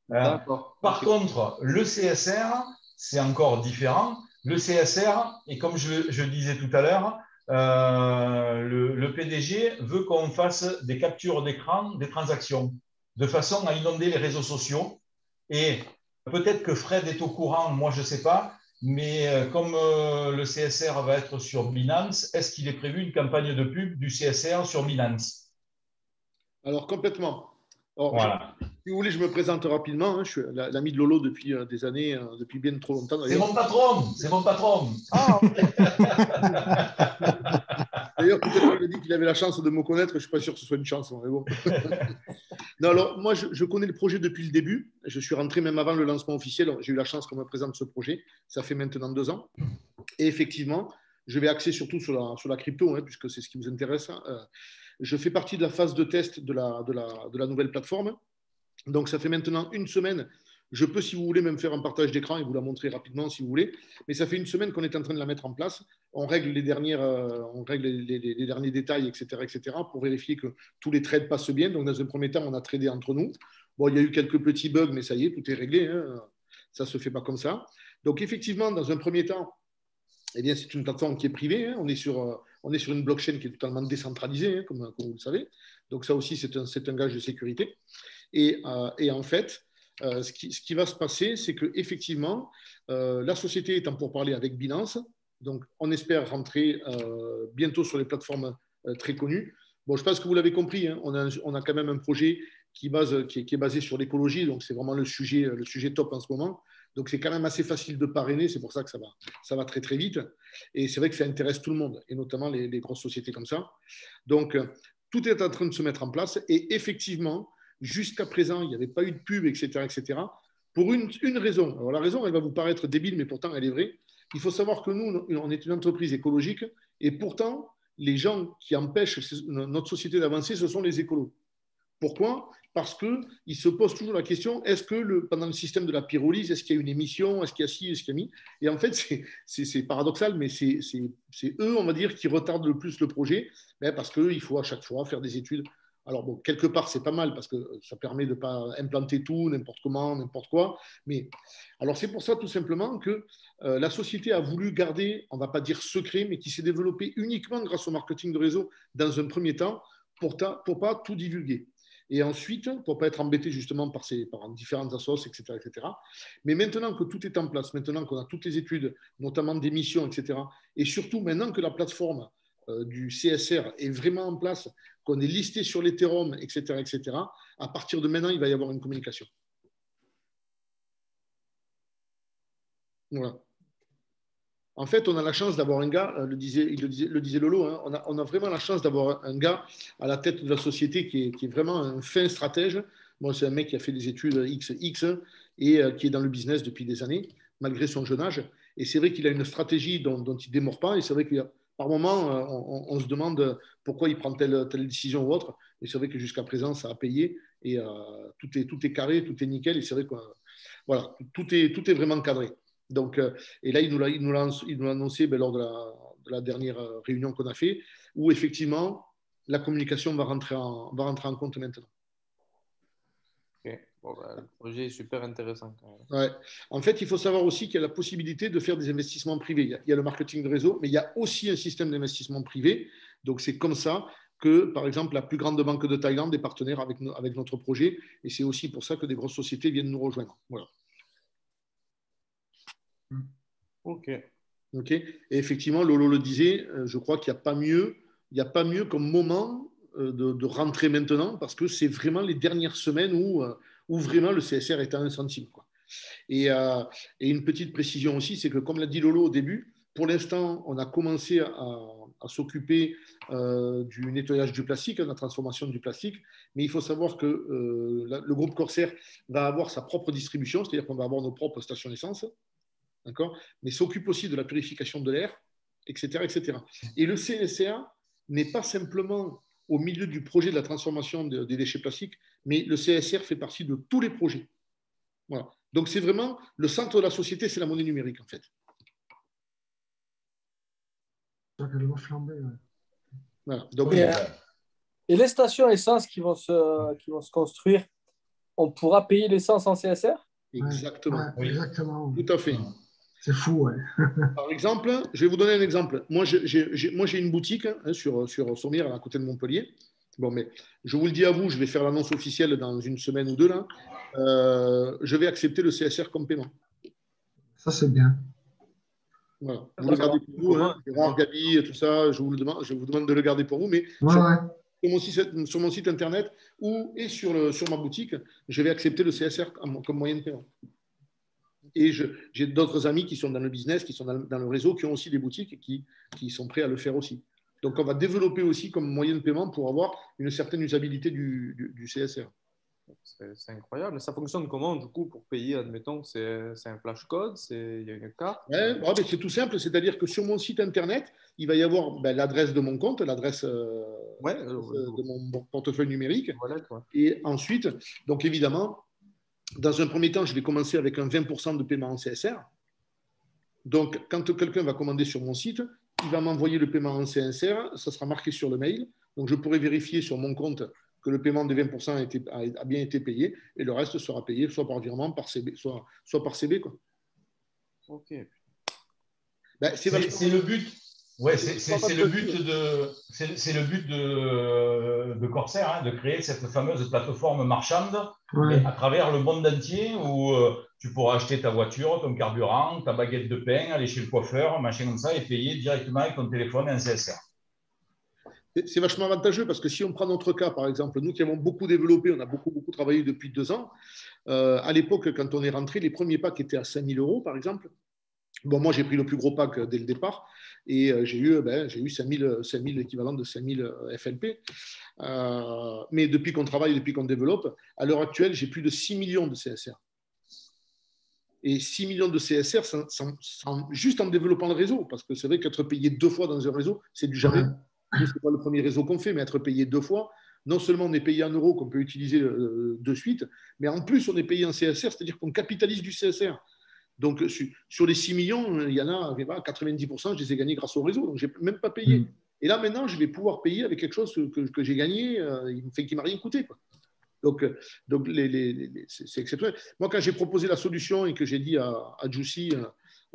D'accord. Par contre, le CSR, c'est encore différent. Le CSR, et comme je disais tout à l'heure, le PDG veut qu'on fasse des captures d'écran des transactions de façon à inonder les réseaux sociaux. Et peut-être que Fred est au courant, moi je ne sais pas, mais comme le CSR va être sur Binance, est-ce qu'il est prévu une campagne de pub du CSR sur Binance? Alors, complètement. Alors, voilà. Si vous voulez, je me présente rapidement. Hein. Je suis l'ami de Lolo depuis des années, depuis bien trop longtemps. C'est mon patron, c'est mon patron. Ah, d'ailleurs, tout à l'heure, il a dit qu'il avait la chance de me connaître. Je ne suis pas sûr que ce soit une chance. Mais bon. Non, alors, moi, je connais le projet depuis le début. Je suis rentré même avant le lancement officiel. J'ai eu la chance qu'on me présente ce projet. Ça fait maintenant 2 ans. Et effectivement, je vais axer surtout sur la crypto, hein, puisque c'est ce qui vous intéresse. Je fais partie de la phase de test de la nouvelle plateforme. Donc, ça fait maintenant une semaine. Je peux, si vous voulez, même faire un partage d'écran et vous la montrer rapidement si vous voulez. Mais ça fait une semaine qu'on est en train de la mettre en place. On règle les derniers détails, etc., pour vérifier que tous les trades passent bien. Donc, dans un premier temps, on a tradé entre nous. Bon, il y a eu quelques petits bugs, mais ça y est, tout est réglé. Hein. Ça ne se fait pas comme ça. Donc, effectivement, dans un premier temps, eh bien, c'est une plateforme qui est privée. Hein. On est sur une blockchain qui est totalement décentralisée, hein, comme vous le savez. Donc, ça aussi, c'est un gage de sécurité. Et en fait, ce qui va se passer, c'est qu'effectivement, la société est en pourparlers avec Binance. Donc, on espère rentrer bientôt sur les plateformes très connues. Bon, je pense que vous l'avez compris, hein, on a quand même un projet qui est basé sur l'écologie. Donc, c'est vraiment le sujet top en ce moment. Donc, c'est quand même assez facile de parrainer. C'est pour ça que ça va très, très vite. Et c'est vrai que ça intéresse tout le monde, et notamment les grosses sociétés comme ça. Donc, tout est en train de se mettre en place. Et effectivement, jusqu'à présent, il n'y avait pas eu de pub, etc., etc., pour une raison. Alors, la raison, elle va vous paraître débile, mais pourtant, elle est vraie. Il faut savoir que nous, on est une entreprise écologique, et pourtant, les gens qui empêchent notre société d'avancer, ce sont les écolos. Pourquoi? Parce qu'ils se posent toujours la question, est-ce que pendant le système de la pyrolyse, est-ce qu'il y a une émission, est-ce qu'il y a ci, est-ce qu'il y a mis? Et en fait, c'est paradoxal, mais c'est eux, on va dire, qui retardent le plus le projet, parce qu'il faut à chaque fois faire des études. Alors, bon, quelque part, c'est pas mal parce que ça permet de ne pas implanter tout, n'importe comment, n'importe quoi. Mais alors, c'est pour ça, tout simplement, que la société a voulu garder, on ne va pas dire secret, mais qui s'est développée uniquement grâce au marketing de réseau dans un premier temps pour ne pas tout divulguer. Et ensuite, pour ne pas être embêté justement par différentes assos, etc., etc. Mais maintenant que tout est en place, maintenant qu'on a toutes les études, notamment d'émissions, etc., et surtout maintenant que la plateforme du CSR est vraiment en place, qu'on est listé sur l'Ethereum, etc., etc., à partir de maintenant, il va y avoir une communication. Voilà. En fait, on a la chance d'avoir un gars, le disait Lolo, hein, on a vraiment la chance d'avoir un gars à la tête de la société qui est vraiment un fin stratège. Moi, c'est un mec qui a fait des études XX et qui est dans le business depuis des années, malgré son jeune âge. Et c'est vrai qu'il a une stratégie dont il ne démord pas. Et c'est vrai que par moment, on se demande pourquoi il prend telle décision ou autre. Et c'est vrai que jusqu'à présent, ça a payé. Et tout est carré, tout est nickel. Et c'est vrai que voilà, tout est vraiment cadré. Donc, et là, il nous l'a annoncé lors de la dernière réunion qu'on a fait, où effectivement, la communication va rentrer en compte maintenant. Ok. Bon, le projet est super intéressant quand même. Ouais. En fait, il faut savoir aussi qu'il y a la possibilité de faire des investissements privés. Il y a le marketing de réseau, mais il y a aussi un système d'investissement privé. Donc, c'est comme ça que, par exemple, la plus grande banque de Thaïlande est partenaire avec notre projet. Et c'est aussi pour ça que des grosses sociétés viennent nous rejoindre. Voilà. Ok. Ok. Et effectivement, Lolo le disait, je crois qu'il n'y a pas mieux comme moment de rentrer maintenant parce que c'est vraiment les dernières semaines où vraiment le CSR est à 1 centime, quoi. Et une petite précision aussi, c'est que comme l'a dit Lolo au début, pour l'instant, on a commencé à s'occuper du nettoyage du plastique, de la transformation du plastique, mais il faut savoir que le groupe Corsair va avoir sa propre distribution, c'est-à-dire qu'on va avoir nos propres stations d'essence, d'accord, mais s'occupe aussi de la purification de l'air, etc., etc. Et le CSA n'est pas simplement au milieu du projet de la transformation des déchets plastiques, mais le CSR fait partie de tous les projets. Voilà. Donc, c'est vraiment le centre de la société, c'est la monnaie numérique, en fait. Voilà. Donc, et les stations essence qui vont se construire, on pourra payer l'essence en CSR? Exactement. Ouais, exactement. Tout à fait. C'est fou, ouais. Par exemple, je vais vous donner un exemple. Moi, j'ai une boutique sur Sommières, à côté de Montpellier. Bon, mais je vous le dis à vous, je vais faire l'annonce officielle dans une semaine ou deux. Là. Je vais accepter le CSR comme paiement. Ça, c'est bien. Voilà. Vous le gardez pour vous, hein. Gérard, Gabi, tout ça, je vous demande de le garder pour vous. Mais sur mon site internet et sur ma boutique, je vais accepter le CSR comme moyen de paiement. Et j'ai d'autres amis qui sont dans le business, qui sont dans le réseau, qui ont aussi des boutiques et qui sont prêts à le faire aussi. Donc, on va développer aussi comme moyen de paiement pour avoir une certaine usabilité du CSR. C'est incroyable. Ça fonctionne comment, du coup, pour payer, admettons, c'est un flash code, il y a une carte? C'est tout simple, c'est-à-dire que sur mon site internet, il va y avoir l'adresse de mon compte, l'adresse de mon portefeuille numérique. Voilà, et ensuite, donc évidemment, dans un premier temps, je vais commencer avec un 20% de paiement en CSR. Donc, quand quelqu'un va commander sur mon site, il va m'envoyer le paiement en CSR, ça sera marqué sur le mail. Donc, je pourrai vérifier sur mon compte que le paiement de 20% a bien été payé et le reste sera payé soit par virement, par CB, soit par CB. Quoi. Ok. C'est le but. Ouais, c'est le but de Corsair, hein, de créer cette fameuse plateforme marchande à travers le monde entier où tu pourras acheter ta voiture, ton carburant, ta baguette de pain, aller chez le coiffeur, machin comme ça, et payer directement avec ton téléphone et un CSR. C'est vachement avantageux parce que si on prend notre cas, par exemple, nous qui avons beaucoup développé, on a beaucoup travaillé depuis 2 ans, à l'époque, quand on est rentré, les premiers packs étaient à 5 000 euros, par exemple. Bon, moi, j'ai pris le plus gros pack dès le départ et j'ai eu 5 000 l'équivalent de 5 000 FLP. Mais depuis qu'on travaille, depuis qu'on développe, à l'heure actuelle, j'ai plus de 6 millions de CSR. Et 6 millions de CSR juste en développant le réseau, parce que c'est vrai qu'être payé 2 fois dans un réseau, c'est du jamais. Ce n'est pas le premier réseau qu'on fait, mais être payé 2 fois, non seulement on est payé en euros qu'on peut utiliser de suite, mais en plus on est payé en CSR, c'est-à-dire qu'on capitalise du CSR. Donc, sur les 6 millions, il y en a 90%, je les ai gagnés grâce au réseau. Donc, je n'ai même pas payé. Et là, maintenant, je vais pouvoir payer avec quelque chose que j'ai gagné, qui ne m'a rien coûté. Quoi. Donc c'est exceptionnel. Moi, quand j'ai proposé la solution et que j'ai dit à Jussi,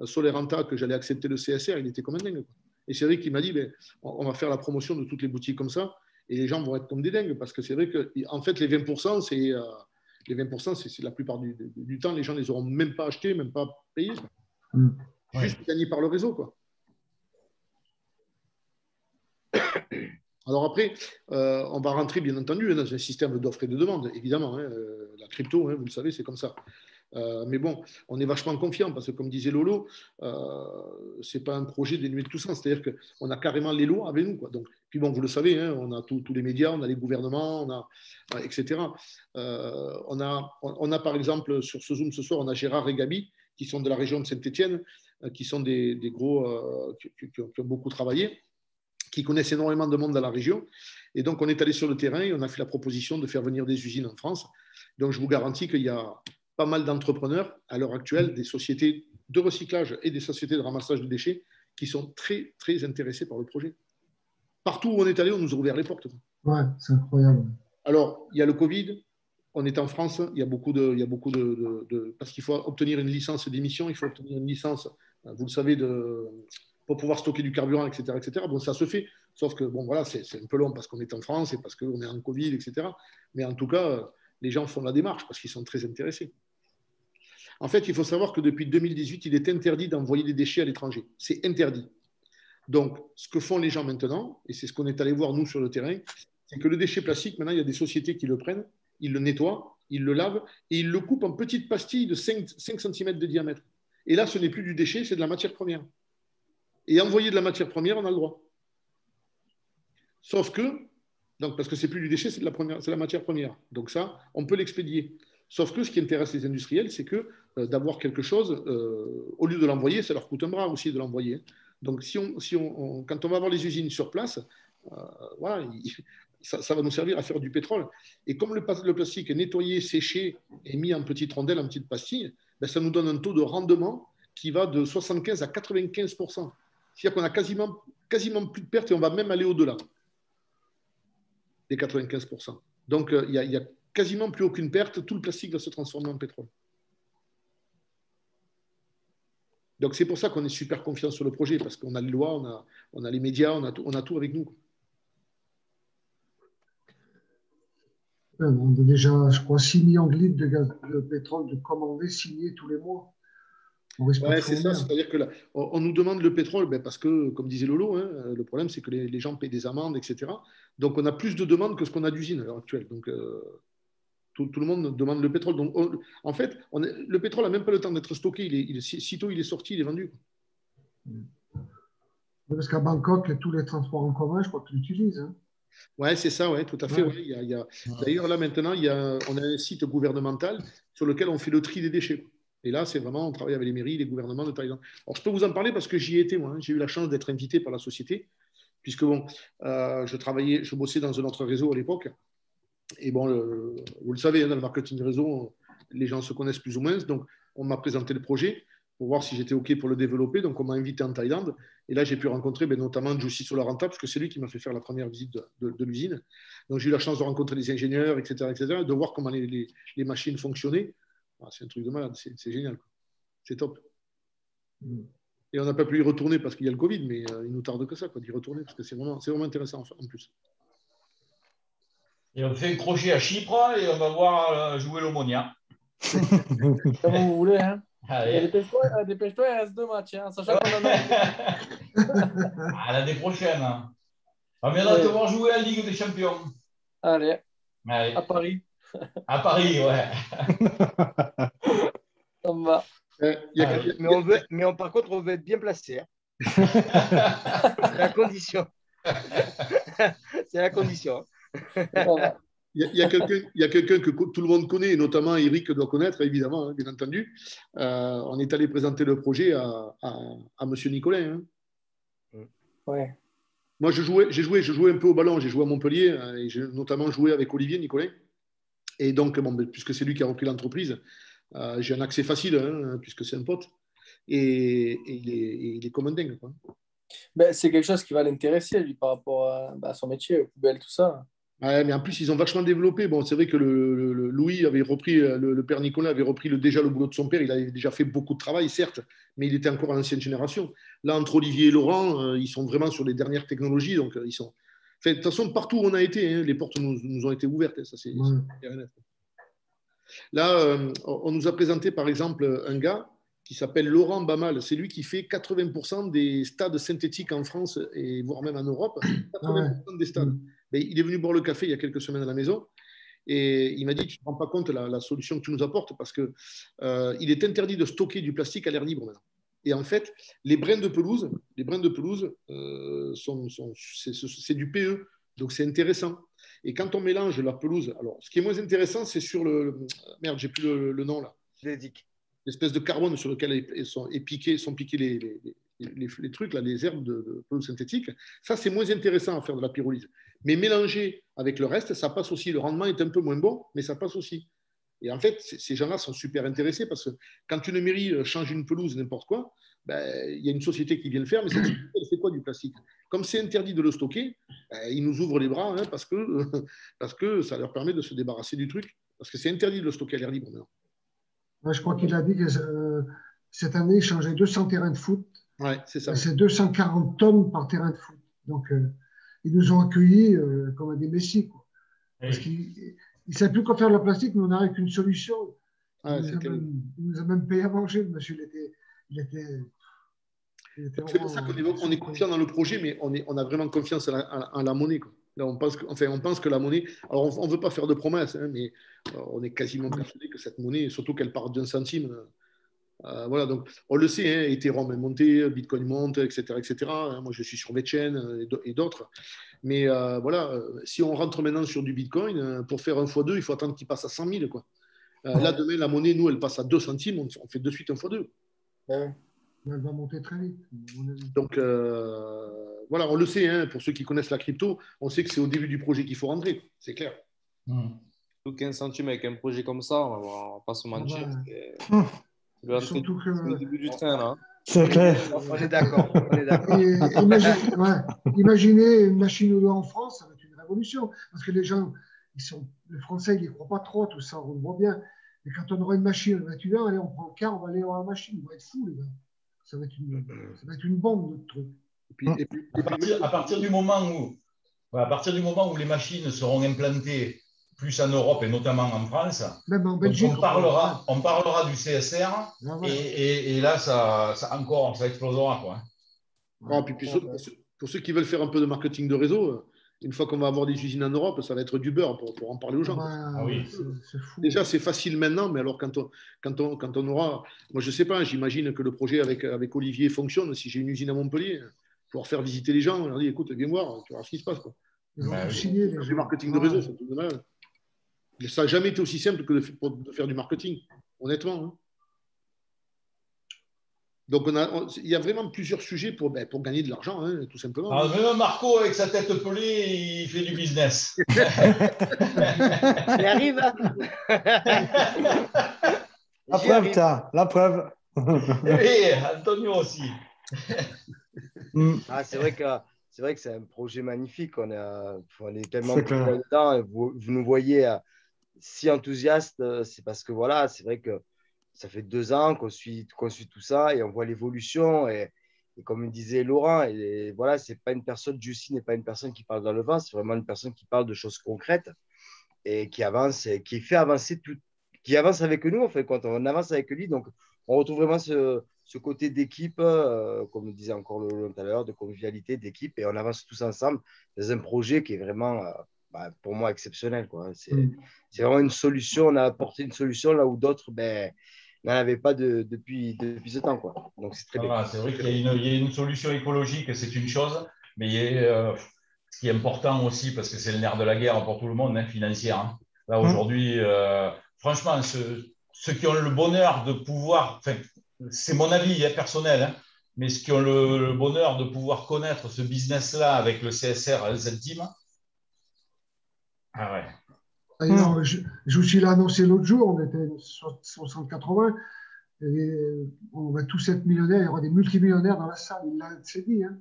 Soleranta, que j'allais accepter le CSR, il était comme un dingue. Quoi. Et c'est vrai qu'il m'a dit, on va faire la promotion de toutes les boutiques comme ça, et les gens vont être comme des dingues. Parce que c'est vrai qu'en fait, les 20%, c'est... Les 20%, c'est la plupart du temps, les gens ne les auront même pas achetés, même pas payés. Juste gagnés par le réseau. Quoi. Alors après, on va rentrer, bien entendu, dans un système d'offres et de demandes, évidemment. La crypto, vous le savez, c'est comme ça. Mais bon, on est vachement confiant parce que, comme disait Lolo, ce n'est pas un projet dénué de tout sens. C'est-à-dire qu'on a carrément les lois avec nous. Quoi. Donc, puis bon, vous le savez, on a tous les médias, on a les gouvernements, etc. On a, par exemple, sur ce Zoom ce soir, on a Gérard et Gabi qui sont de la région de Saint-Étienne, qui sont des gros qui ont beaucoup travaillé, qui connaissent énormément de monde dans la région. Et donc, on est allé sur le terrain et on a fait la proposition de faire venir des usines en France. Donc, je vous garantis qu'il y a pas mal d'entrepreneurs à l'heure actuelle, des sociétés de recyclage et des sociétés de ramassage de déchets qui sont très, très intéressés par le projet. Partout où on est allé, on nous a ouvert les portes. Ouais, c'est incroyable. Alors, il y a le Covid, on est en France, il y a beaucoup de parce qu'il faut obtenir une licence d'émission, il faut obtenir une licence, vous le savez, pour pouvoir stocker du carburant, etc., etc. Bon, ça se fait, sauf que bon, voilà, c'est un peu long parce qu'on est en France et parce qu'on est en Covid, etc. Mais en tout cas, les gens font la démarche parce qu'ils sont très intéressés. En fait, il faut savoir que depuis 2018, il est interdit d'envoyer des déchets à l'étranger. C'est interdit. Donc, ce que font les gens maintenant, et c'est ce qu'on est allé voir nous sur le terrain, c'est que le déchet plastique, maintenant, il y a des sociétés qui le prennent, ils le nettoient, ils le lavent et ils le coupent en petites pastilles de 5 cm de diamètre. Et là, ce n'est plus du déchet, c'est de la matière première. et envoyer de la matière première, on a le droit. Sauf que, donc, parce que c'est plus du déchet, c'est la matière première. Donc ça, on peut l'expédier. Sauf que ce qui intéresse les industriels, c'est que d'avoir quelque chose, au lieu de l'envoyer, ça leur coûte un bras aussi de l'envoyer. Donc quand on va avoir les usines sur place, voilà, ça va nous servir à faire du pétrole. Et comme le plastique est nettoyé, séché et mis en petites rondelles, en petites pastilles, ben, ça nous donne un taux de rendement qui va de 75 à 95%. C'est-à-dire qu'on a quasiment plus de pertes et on va même aller au-delà des 95%. Donc, il y a quasiment plus aucune perte. Tout le plastique va se transformer en pétrole. Donc, c'est pour ça qu'on est super confiant sur le projet, parce qu'on a les lois, on a les médias, on a tout avec nous. On a déjà, je crois, 6 millions de litres de pétrole de commandés signés tous les mois. Ouais, c'est ça, c'est-à-dire que là, on nous demande le pétrole parce que, comme disait Lolo, hein, le problème c'est que les gens payent des amendes, etc. Donc on a plus de demandes que ce qu'on a d'usines à l'heure actuelle. Donc tout le monde demande le pétrole. Donc en fait, le pétrole n'a même pas le temps d'être stocké. Sitôt il est sorti, il est vendu. Parce qu'à Bangkok, tous les transports en commun, je crois qu'ils l'utilisent. Hein. Ouais, c'est ça, ouais, tout à fait. Ouais. D'ailleurs, là maintenant, on a un site gouvernemental sur lequel on fait le tri des déchets. Et là, c'est vraiment, on travaille avec les mairies, les gouvernements de Thaïlande. Alors, je peux vous en parler parce que j'y ai été, moi. Hein. J'ai eu la chance d'être invité par la société, puisque bon, je bossais dans un autre réseau à l'époque. Et bon, vous le savez, hein, dans le marketing réseau, les gens se connaissent plus ou moins. Donc, on m'a présenté le projet pour voir si j'étais OK pour le développer. Donc, on m'a invité en Thaïlande. Et là, j'ai pu rencontrer notamment Jussi Solaranta, parce que c'est lui qui m'a fait faire la première visite de l'usine. Donc, j'ai eu la chance de rencontrer les ingénieurs, etc., de voir comment les machines fonctionnaient. Ah, c'est un truc de malade, c'est génial. C'est top. Et on n'a pas pu y retourner parce qu'il y a le Covid, mais il nous tarde que ça, d'y retourner, parce que c'est vraiment intéressant en plus. Et on fait un crochet à Chypre et on va voir jouer l'Omonia. Comme vous voulez, hein. Allez. Dépêche-toi, il reste 2 matchs, hein, sachant qu'on en a. À l'année prochaine. Hein. On viendra te voir jouer à la Ligue des Champions. Allez. Allez. À Paris. À Paris, ouais. Ça me va. Par contre, on veut être bien placé. Hein. C'est la condition. C'est la condition. Il y a quelqu'un que tout le monde connaît, et notamment Eric doit connaître, évidemment, hein, bien entendu. On est allé présenter le projet à M. Nicolet. Hein. Ouais. Moi, je jouais un peu au ballon. J'ai joué à Montpellier, et j'ai notamment joué avec Olivier Nicolet. Et donc, puisque c'est lui qui a repris l'entreprise, j'ai un accès facile, hein, puisque c'est un pote. Et il est comme un dingue. Quoi. Ben, c'est quelque chose qui va l'intéresser, lui, par rapport à son métier, aux poubelles, tout ça. Ouais, mais en plus, ils ont vachement développé. Bon, c'est vrai que Louis avait repris, le père Nicolas avait repris déjà le boulot de son père. Il avait déjà fait beaucoup de travail, certes, mais il était encore à l'ancienne génération. Là, entre Olivier et Laurent, ils sont vraiment sur les dernières technologies. Donc, ils sont. Enfin, de toute façon, partout où on a été, hein, les portes nous ont été ouvertes. Hein, ça, c'est clair et net. Là, on nous a présenté, par exemple, un gars qui s'appelle Laurent Bamal. C'est lui qui fait 80% des stades synthétiques en France et voire même en Europe. 80% des stades. Mais il est venu boire le café il y a quelques semaines à la maison et il m'a dit, tu ne te rends pas compte de la solution que tu nous apportes parce qu'il est interdit de stocker du plastique à l'air libre maintenant. Et en fait, les brins de pelouse, c'est du PE, donc c'est intéressant. Et quand on mélange la pelouse, alors ce qui est moins intéressant, c'est sur merde, j'ai plus le nom là. L'espèce de carbone sur lequel sont piqués les trucs, là, les herbes de pelouse synthétique. Ça, c'est moins intéressant à faire de la pyrolyse. Mais mélanger avec le reste, ça passe aussi. Le rendement est un peu moins bon, mais ça passe aussi. Et en fait, ces gens-là sont super intéressés parce que quand une mairie change une pelouse, n'importe quoi, il y a une société qui vient le faire, mais cette société, elle fait quoi du plastique? Comme c'est interdit de le stocker, ils nous ouvrent les bras hein, parce que ça leur permet de se débarrasser du truc. Parce que c'est interdit de le stocker à l'air libre maintenant. Ouais, je crois qu'il a dit que cette année, il changeait 200 terrains de foot. Ouais, c'est ça. C'est 240 tonnes par terrain de foot. Donc, ils nous ont accueillis comme des messies. Quoi. Parce qu'ils ne savaient plus quoi faire de la plastique, mais on n'avait qu'une solution. Il nous a même payé à manger, le monsieur. C'est pour ça qu'on est confiant dans le projet, mais on a vraiment confiance en la monnaie. Quoi. Là, on pense que la monnaie. Alors, on ne veut pas faire de promesses, hein, mais on est quasiment persuadé que cette monnaie, surtout qu'elle part d'1 centime, Voilà, donc on le sait, hein, Ethereum est monté, Bitcoin monte, etc., etc. Moi, je suis sur VeChain et d'autres. Mais voilà, si on rentre maintenant sur du Bitcoin, pour faire un x2, il faut attendre qu'il passe à 100 000, quoi. Là, demain, la monnaie, nous, elle passe à 2 centimes, on fait de suite un x2. Elle va monter très vite. Donc, voilà, on le sait, hein, pour ceux qui connaissent la crypto, on sait que c'est au début du projet qu'il faut rentrer, c'est clair. 15 centimes avec un projet comme ça, on va pas se mentir. Surtout que le début du train, là. C'est clair. On est d'accord. Imaginez une machine ou deux en France, ça va être une révolution. Parce que les gens, les Français, ils n'y croient pas trop, tout ça, on le voit bien. Mais quand on aura une machine, on va être allez, on prend le car, on va aller voir la machine, on va être fou, les gars. Ça va être une bombe, notre truc. À partir du moment où les machines seront implantées plus en Europe et notamment en France, même en Belgique, on parlera du CSR et là, ça explosera, quoi. Puis pour ceux qui veulent faire un peu de marketing de réseau, une fois qu'on va avoir des usines en Europe, ça va être du beurre pour en parler aux gens. Oui. C'est fou. Déjà, c'est facile maintenant, mais alors quand on aura... Moi, je ne sais pas, j'imagine que le projet avec Olivier fonctionne. Si j'ai une usine à Montpellier, pouvoir faire visiter les gens, on leur dit, écoute, viens voir, tu vois ce qui se passe, quoi. Ils vont signer, les gens. Du marketing de réseau, c'est tout de mal. Ça n'a jamais été aussi simple que de faire du marketing, honnêtement. Hein. Donc, il y a vraiment plusieurs sujets pour gagner de l'argent, hein, tout simplement. Alors, même Marco, avec sa tête pelée, il fait du business. Il arrive, hein. La preuve. Et Antonio aussi. C'est vrai que c'est un projet magnifique. On est tellement dedans. Et vous nous voyez si enthousiastes, c'est parce que voilà, c'est vrai que ça fait 2 ans qu'on suit tout ça et on voit l'évolution. Et comme disait Laurent, et voilà, c'est pas une personne, Jussi n'est pas une personne qui parle dans le vent, c'est vraiment une personne qui parle de choses concrètes et qui avance et qui fait avancer tout, qui avance avec nous, en fait, quand on avance avec lui. Donc, on retrouve vraiment ce côté d'équipe, comme disait encore Laurent tout à l'heure, de convivialité, d'équipe, et on avance tous ensemble dans un projet qui est vraiment, pour moi, exceptionnel, quoi. C'est vraiment une solution. On a apporté une solution là où d'autres, n'en avaient pas depuis ce temps, quoi. Donc, c'est très bien. C'est vrai qu'il y a une solution écologique, c'est une chose, mais ce qui est important aussi, parce que c'est le nerf de la guerre pour tout le monde, hein, financière. Hein. Là, aujourd'hui, franchement, ceux qui ont le bonheur de pouvoir, c'est mon avis personnel, hein, mais ceux qui ont le bonheur de pouvoir connaître ce business-là avec le CSR et le Z-Team, ah ouais. Jussi l'a annoncé l'autre jour, on était 60-80, et on va tous être millionnaires, il y aura des multimillionnaires dans la salle, il l'a dit. Hein.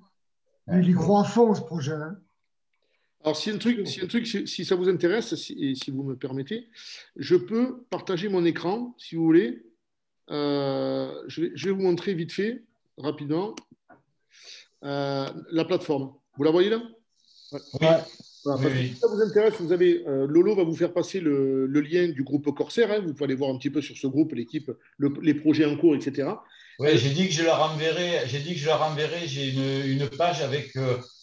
Il y croit à fond, ce projet. Hein. Alors, si ça vous intéresse, si vous me permettez, je peux partager mon écran, si vous voulez. Je vais vous montrer vite fait, rapidement, la plateforme. Vous la voyez là? Oui. Voilà, si ça vous intéresse, vous avez Lolo va vous faire passer le lien du groupe Corsair. Hein, vous pouvez aller voir un petit peu sur ce groupe, l'équipe, les projets en cours, etc. Oui, j'ai dit que je la renverrai. J'ai une page avec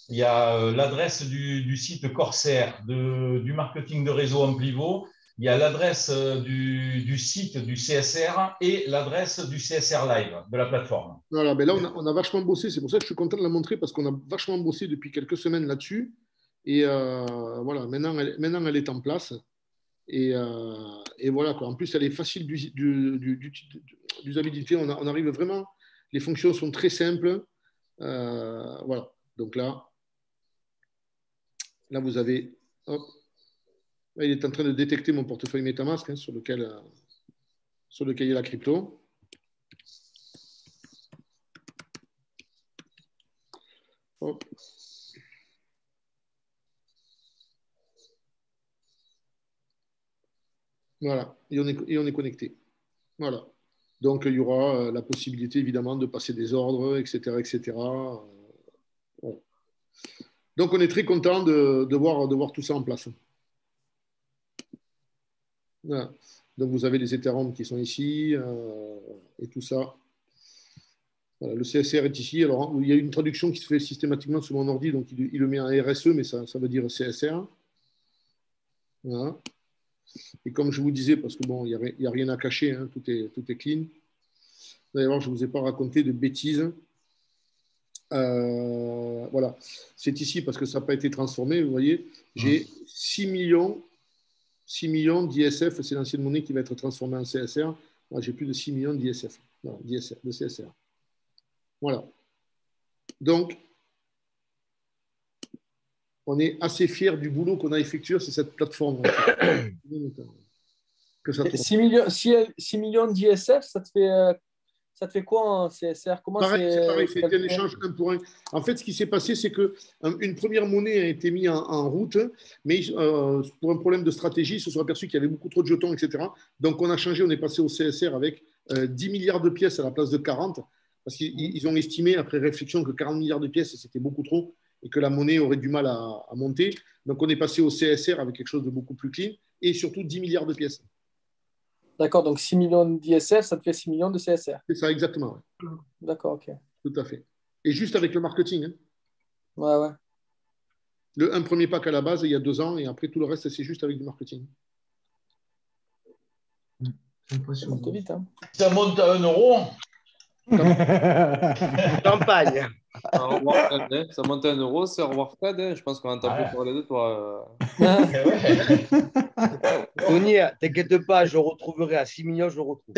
il y a l'adresse du site Corsair, du marketing de réseau Amplivo. Il y a l'adresse du site du CSR et l'adresse du CSR Live, de la plateforme. Voilà, là, on a vachement bossé. C'est pour ça que je suis content de la montrer parce qu'on a vachement bossé depuis quelques semaines là-dessus. Et voilà, maintenant elle est en place. Et voilà, quoi. En plus, elle est facile d'usabilité. On arrive vraiment, les fonctions sont très simples. Voilà, donc là vous avez, hop, là, il est en train de détecter mon portefeuille MetaMask, hein, sur lequel il y a la crypto. Hop. Voilà, et on est connecté. Voilà. Donc, il y aura la possibilité, évidemment, de passer des ordres, etc. etc. Bon. Donc, on est très content de voir tout ça en place. Voilà. Donc, vous avez les Ethereum qui sont ici et tout ça. Voilà, le CSR est ici. Alors, il y a une traduction qui se fait systématiquement sur mon ordi, donc il le met en RSE, mais ça veut dire CSR. Voilà. Et comme je vous disais, parce que bon, il n'y a rien à cacher, hein, tout est clean. Vous allez voir, je ne vous ai pas raconté de bêtises. Voilà, c'est ici parce que ça n'a pas été transformé. Vous voyez, j'ai 6 millions d'ISF, c'est l'ancienne monnaie qui va être transformée en CSR. Moi, j'ai plus de 6 millions d'ISF, de CSR. Voilà. Donc, on est assez fiers du boulot qu'on a effectué sur cette plateforme. Que ça 6 millions d'ISF, ça te fait quoi en CSR? Comment c'est pareil, c'est un échange un pour un. En fait, ce qui s'est passé, c'est qu'une première monnaie a été mise en route, mais pour un problème de stratégie, ils se sont aperçus qu'il y avait beaucoup trop de jetons, etc. Donc, on a changé, on est passé au CSR avec 10 milliards de pièces à la place de 40, parce qu'ils ont estimé, après réflexion, que 40 milliards de pièces, c'était beaucoup trop, et que la monnaie aurait du mal à monter. Donc, on est passé au CSR avec quelque chose de beaucoup plus clean, et surtout 10 milliards de pièces. D'accord, donc 6 millions d'ISF, ça te fait 6 millions de CSR. C'est ça, exactement. Ouais. D'accord, ok. Tout à fait. Et juste avec le marketing. Hein. Ouais. Un premier pack à la base, il y a 2 ans, et après tout le reste, c'est juste avec du marketing. Ça monte vite. Hein. Ça monte à 1 euro. Campagne. Ça monte à 1 euro, c'est au revoir Fred. Hein. Je pense qu'on a entendu parler de toi. Tony, t'inquiète pas, je retrouverai à 6 millions, je le retrouve.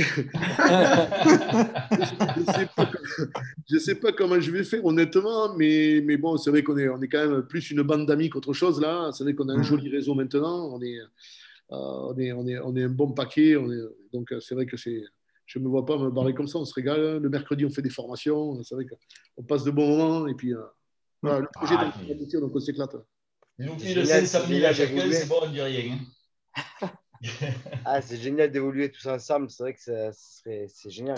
Je ne sais pas comment je vais faire, honnêtement, mais bon, c'est vrai qu'on est quand même plus une bande d'amis qu'autre chose, là. C'est vrai qu'on a un joli réseau maintenant. On est un bon paquet. Donc, c'est vrai que je ne me vois pas me barrer comme ça. On se régale. Le mercredi, on fait des formations. C'est vrai qu'on passe de bons moments. Et puis, voilà, le projet est donc on s'éclate. Ils ont fait de 500 000 à chacun, c'est bon, on ne dit rien. C'est génial d'évoluer tous ensemble. C'est vrai que c'est génial.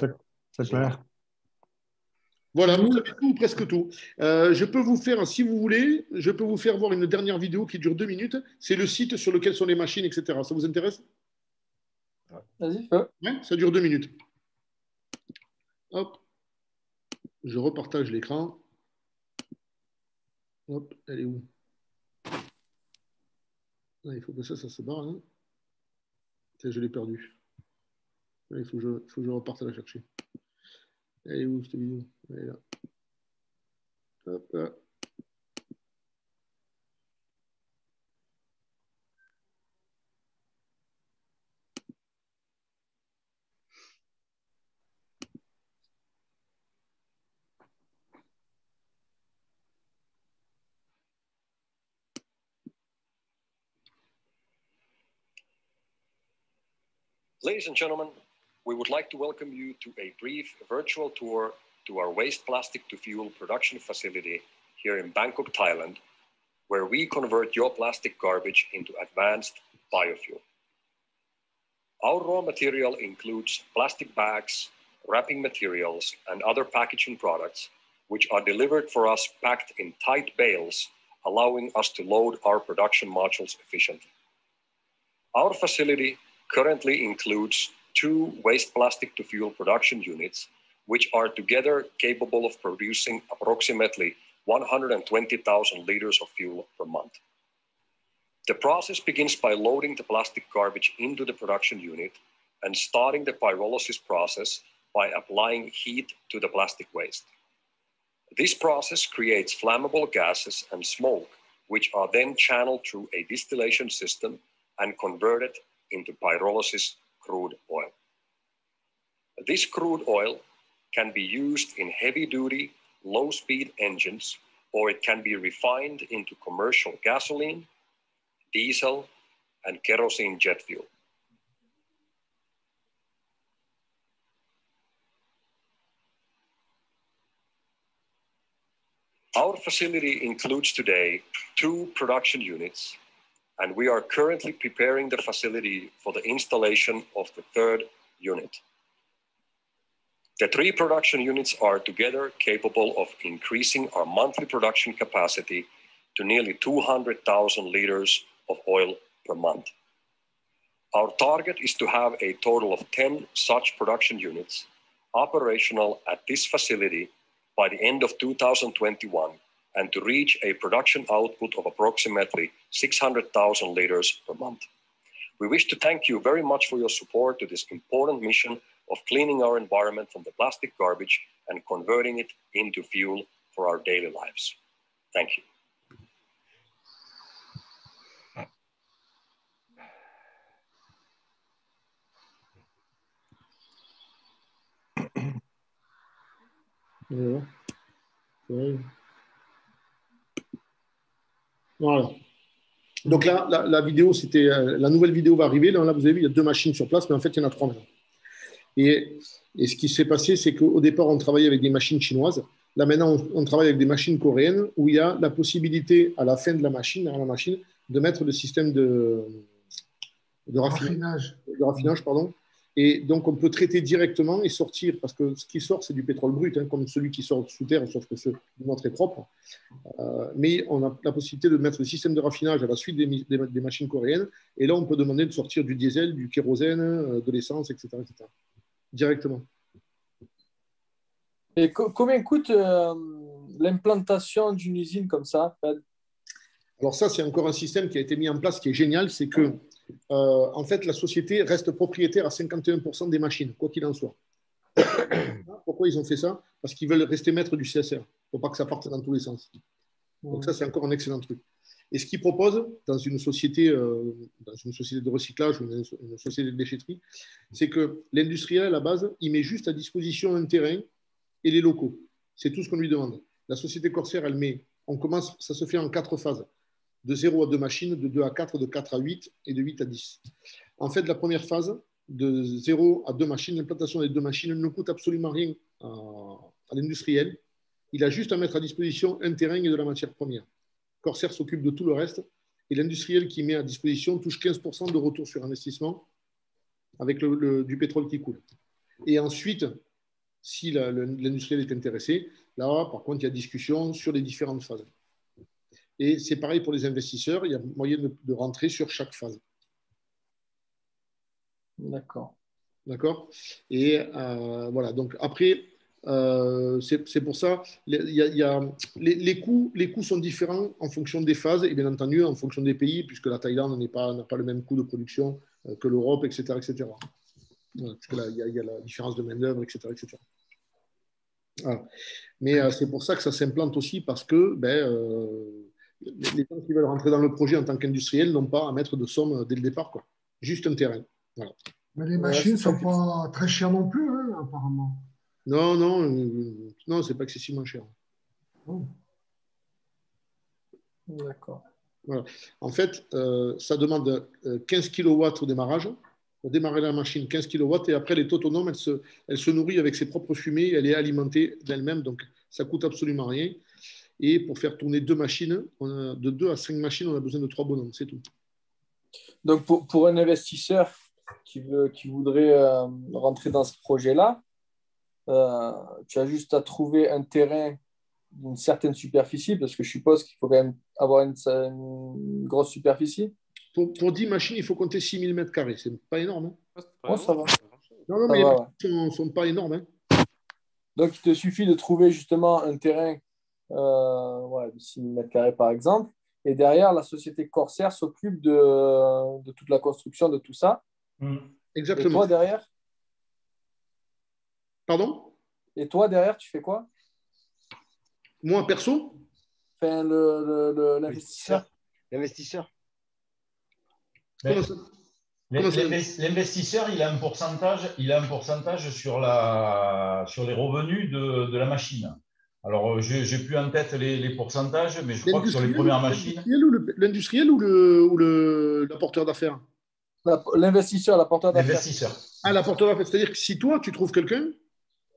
C'est clair. Voilà, vous savez tout, presque tout. Je peux vous faire, si vous voulez, je peux vous faire voir une dernière vidéo qui dure 2 minutes. C'est le site sur lequel sont les machines, etc. Ça vous intéresse? Vas-y, fais. Ouais, ça dure 2 minutes. Hop. Je repartage l'écran. Hop, elle est où? Là, il faut que ça se barre. Hein. Je l'ai perdu. Là, il faut que je reparte à la chercher. Elle est où cette vidéo? Elle est là. Hop, là. Ladies and gentlemen, we would like to welcome you to a brief virtual tour to our waste plastic to fuel production facility here in Bangkok, Thailand, where we convert your plastic garbage into advanced biofuel. Our raw material includes plastic bags, wrapping materials, and other packaging products, which are delivered for us packed in tight bales, allowing us to load our production modules efficiently. Our facility currently includes 2 waste plastic to fuel production units, which are together capable of producing approximately 120,000 liters of fuel per month. The process begins by loading the plastic garbage into the production unit and starting the pyrolysis process by applying heat to the plastic waste. This process creates flammable gases and smoke, which are then channeled through a distillation system and converted into pyrolysis crude oil. This crude oil can be used in heavy-duty, low-speed engines, or it can be refined into commercial gasoline, diesel, and kerosene jet fuel. Our facility includes today 2 production units, and we are currently preparing the facility for the installation of the 3rd unit. The 3 production units are together capable of increasing our monthly production capacity to nearly 200,000 liters of oil per month. Our target is to have a total of 10 such production units operational at this facility by the end of 2021, and to reach a production output of approximately 600,000 liters per month. We wish to thank you very much for your support to this important mission of cleaning our environment from the plastic garbage and converting it into fuel for our daily lives. Thank you. Voilà. Donc là, la vidéo, c'était la nouvelle vidéo va arriver. Là, vous avez vu, il y a 2 machines sur place, mais en fait, il y en a 3 maintenant. Et ce qui s'est passé, c'est qu'au départ, on travaillait avec des machines chinoises. Là, maintenant, on travaille avec des machines coréennes où il y a la possibilité, à la fin de la machine, de mettre le système de raffinage. Pardon. Et donc, on peut traiter directement et sortir, parce que ce qui sort, c'est du pétrole brut, hein, comme celui qui sort sous terre, sauf que ce nôtre est propre. Mais on a la possibilité de mettre le système de raffinage à la suite des machines coréennes. Et là, on peut demander de sortir du diesel, du kérosène, de l'essence, etc., directement. Et combien coûte l'implantation d'une usine comme ça, Fred? Alors ça, c'est encore un système qui a été mis en place qui est génial, c'est que en fait, la société reste propriétaire à 51% des machines, quoi qu'il en soit. Pourquoi ils ont fait ça? Parce qu'ils veulent rester maîtres du CSR. Il ne faut pas que ça parte dans tous les sens. Donc ça, c'est encore un excellent truc. Et ce qu'ils proposent dans une société de recyclage ou une société de déchetterie, c'est que l'industriel, à la base, il met juste à disposition un terrain et les locaux. C'est tout ce qu'on lui demande. La société Corsair, ça se fait en 4 phases. De 0 à 2 machines, de 2 à 4, de 4 à 8 et de 8 à 10. En fait, la première phase, de 0 à 2 machines, l'implantation des 2 machines ne coûte absolument rien à l'industriel. Il a juste à mettre à disposition un terrain et de la matière première. Corsair s'occupe de tout le reste et l'industriel qui met à disposition touche 15% de retour sur investissement avec du pétrole qui coule. Et ensuite, si l'industriel est intéressé, là, par contre, il y a discussion sur les différentes phases. Et c'est pareil pour les investisseurs, il y a moyen de rentrer sur chaque phase. D'accord. D'accord. Et voilà, donc après, c'est pour ça, les coûts sont différents en fonction des phases et bien entendu en fonction des pays, puisque la Thaïlande n'a pas le même coût de production que l'Europe, etc. etc. Voilà, parce que là, il y a la différence de main-d'œuvre, etc. etc. Voilà. Mais c'est pour ça que ça s'implante aussi, parce que les gens qui veulent rentrer dans le projet en tant qu'industriel n'ont pas à mettre de somme dès le départ, quoi. Juste un terrain. Voilà. Mais les machines ne sont pas très chères non plus, hein, apparemment. Non, c'est pas excessivement cher. Oh. D'accord. Voilà. En fait, ça demande 15 kW au démarrage. Pour démarrer la machine, 15 kW, et après, elle est autonome, elle se nourrit avec ses propres fumées, elle est alimentée d'elle-même, donc ça coûte absolument rien. Et pour faire tourner 2 machines, de 2 à 5 machines, on a besoin de 3 bonhommes, c'est tout. Donc, pour un investisseur qui voudrait rentrer dans ce projet-là, tu as juste à trouver un terrain d'une certaine superficie, parce que je suppose qu'il faut quand même avoir une grosse superficie. Pour 10 machines, il faut compter 6000 m². C'est pas énorme. Hein. Oh, ça va. Non, mais les machines ne sont pas énormes. Hein. Donc, il te suffit de trouver justement un terrain de 6000 m² par exemple. Et derrière, la société Corsair s'occupe de toute la construction de tout ça. Exactement. Et toi, derrière? Pardon? Et toi, derrière, tu fais quoi? Moi, perso? Enfin, l'investisseur. L'investisseur. L'investisseur, il a un pourcentage sur les revenus de la machine. Alors, j'ai plus en tête les pourcentages, mais je crois que sur les premières machines… L'industriel ou l'apporteur d'affaires? L'investisseur, l'apporteur d'affaires. L'investisseur. Ah, l'apporteur d'affaires. C'est-à-dire que si toi, tu trouves quelqu'un…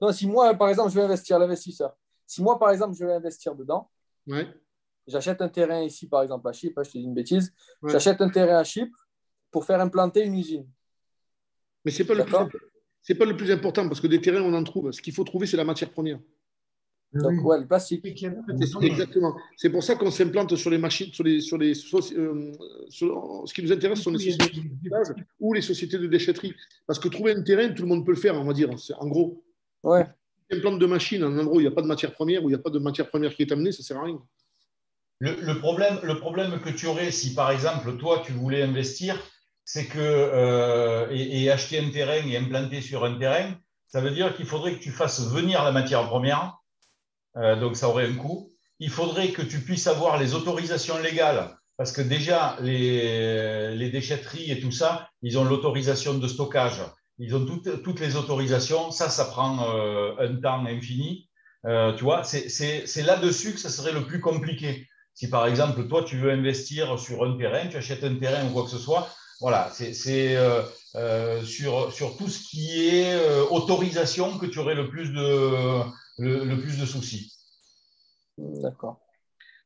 Non, si moi, par exemple, je vais investir, l'investisseur. Si moi, par exemple, je vais investir dedans, ouais. J'achète un terrain ici, par exemple, à Chypre, je te dis une bêtise, ouais. J'achète un terrain à Chypre pour faire implanter une usine. Mais ce n'est pas le plus important, parce que des terrains, on en trouve. Ce qu'il faut trouver, c'est la matière première. Donc, ouais, le plastique. Exactement. C'est pour ça qu'on s'implante sur les machines, ce qui nous intéresse sont les sociétés de recyclage ou les sociétés de déchetterie. Parce que trouver un terrain, tout le monde peut le faire, on va dire. En gros, ouais. Si on implante de machines, en endroit où il n'y a pas de matière première, où il n'y a pas de matière première qui est amenée, ça ne sert à rien. Le problème que tu aurais si, par exemple, toi, tu voulais investir, c'est que et acheter un terrain et implanter sur un terrain, Ça veut dire qu'il faudrait que tu fasses venir la matière première, donc ça aurait un coût. Il faudrait que tu puisses avoir les autorisations légales, parce que déjà, les déchetteries et tout ça, ils ont l'autorisation de stockage, ils ont toutes les autorisations. Ça prend un temps infini. Tu vois, c'est là-dessus que ça serait le plus compliqué. Si par exemple, toi, tu veux investir sur un terrain, tu achètes un terrain ou quoi que ce soit, voilà, c'est sur tout ce qui est autorisation que tu aurais le plus de soucis. D'accord.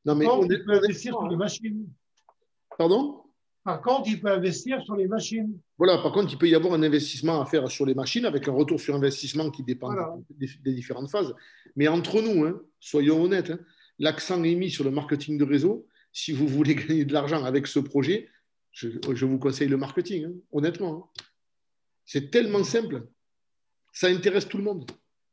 Non, mais il peut investir sur les machines. Pardon? Par contre, il peut investir sur les machines. Voilà, par contre, il peut y avoir un investissement à faire sur les machines avec un retour sur investissement qui dépend des différentes phases. Mais entre nous, hein, soyons honnêtes, hein, l'accent est mis sur le marketing de réseau. Si vous voulez gagner de l'argent avec ce projet, je vous conseille le marketing, hein, honnêtement. Hein. C'est tellement simple. Ça intéresse tout le monde.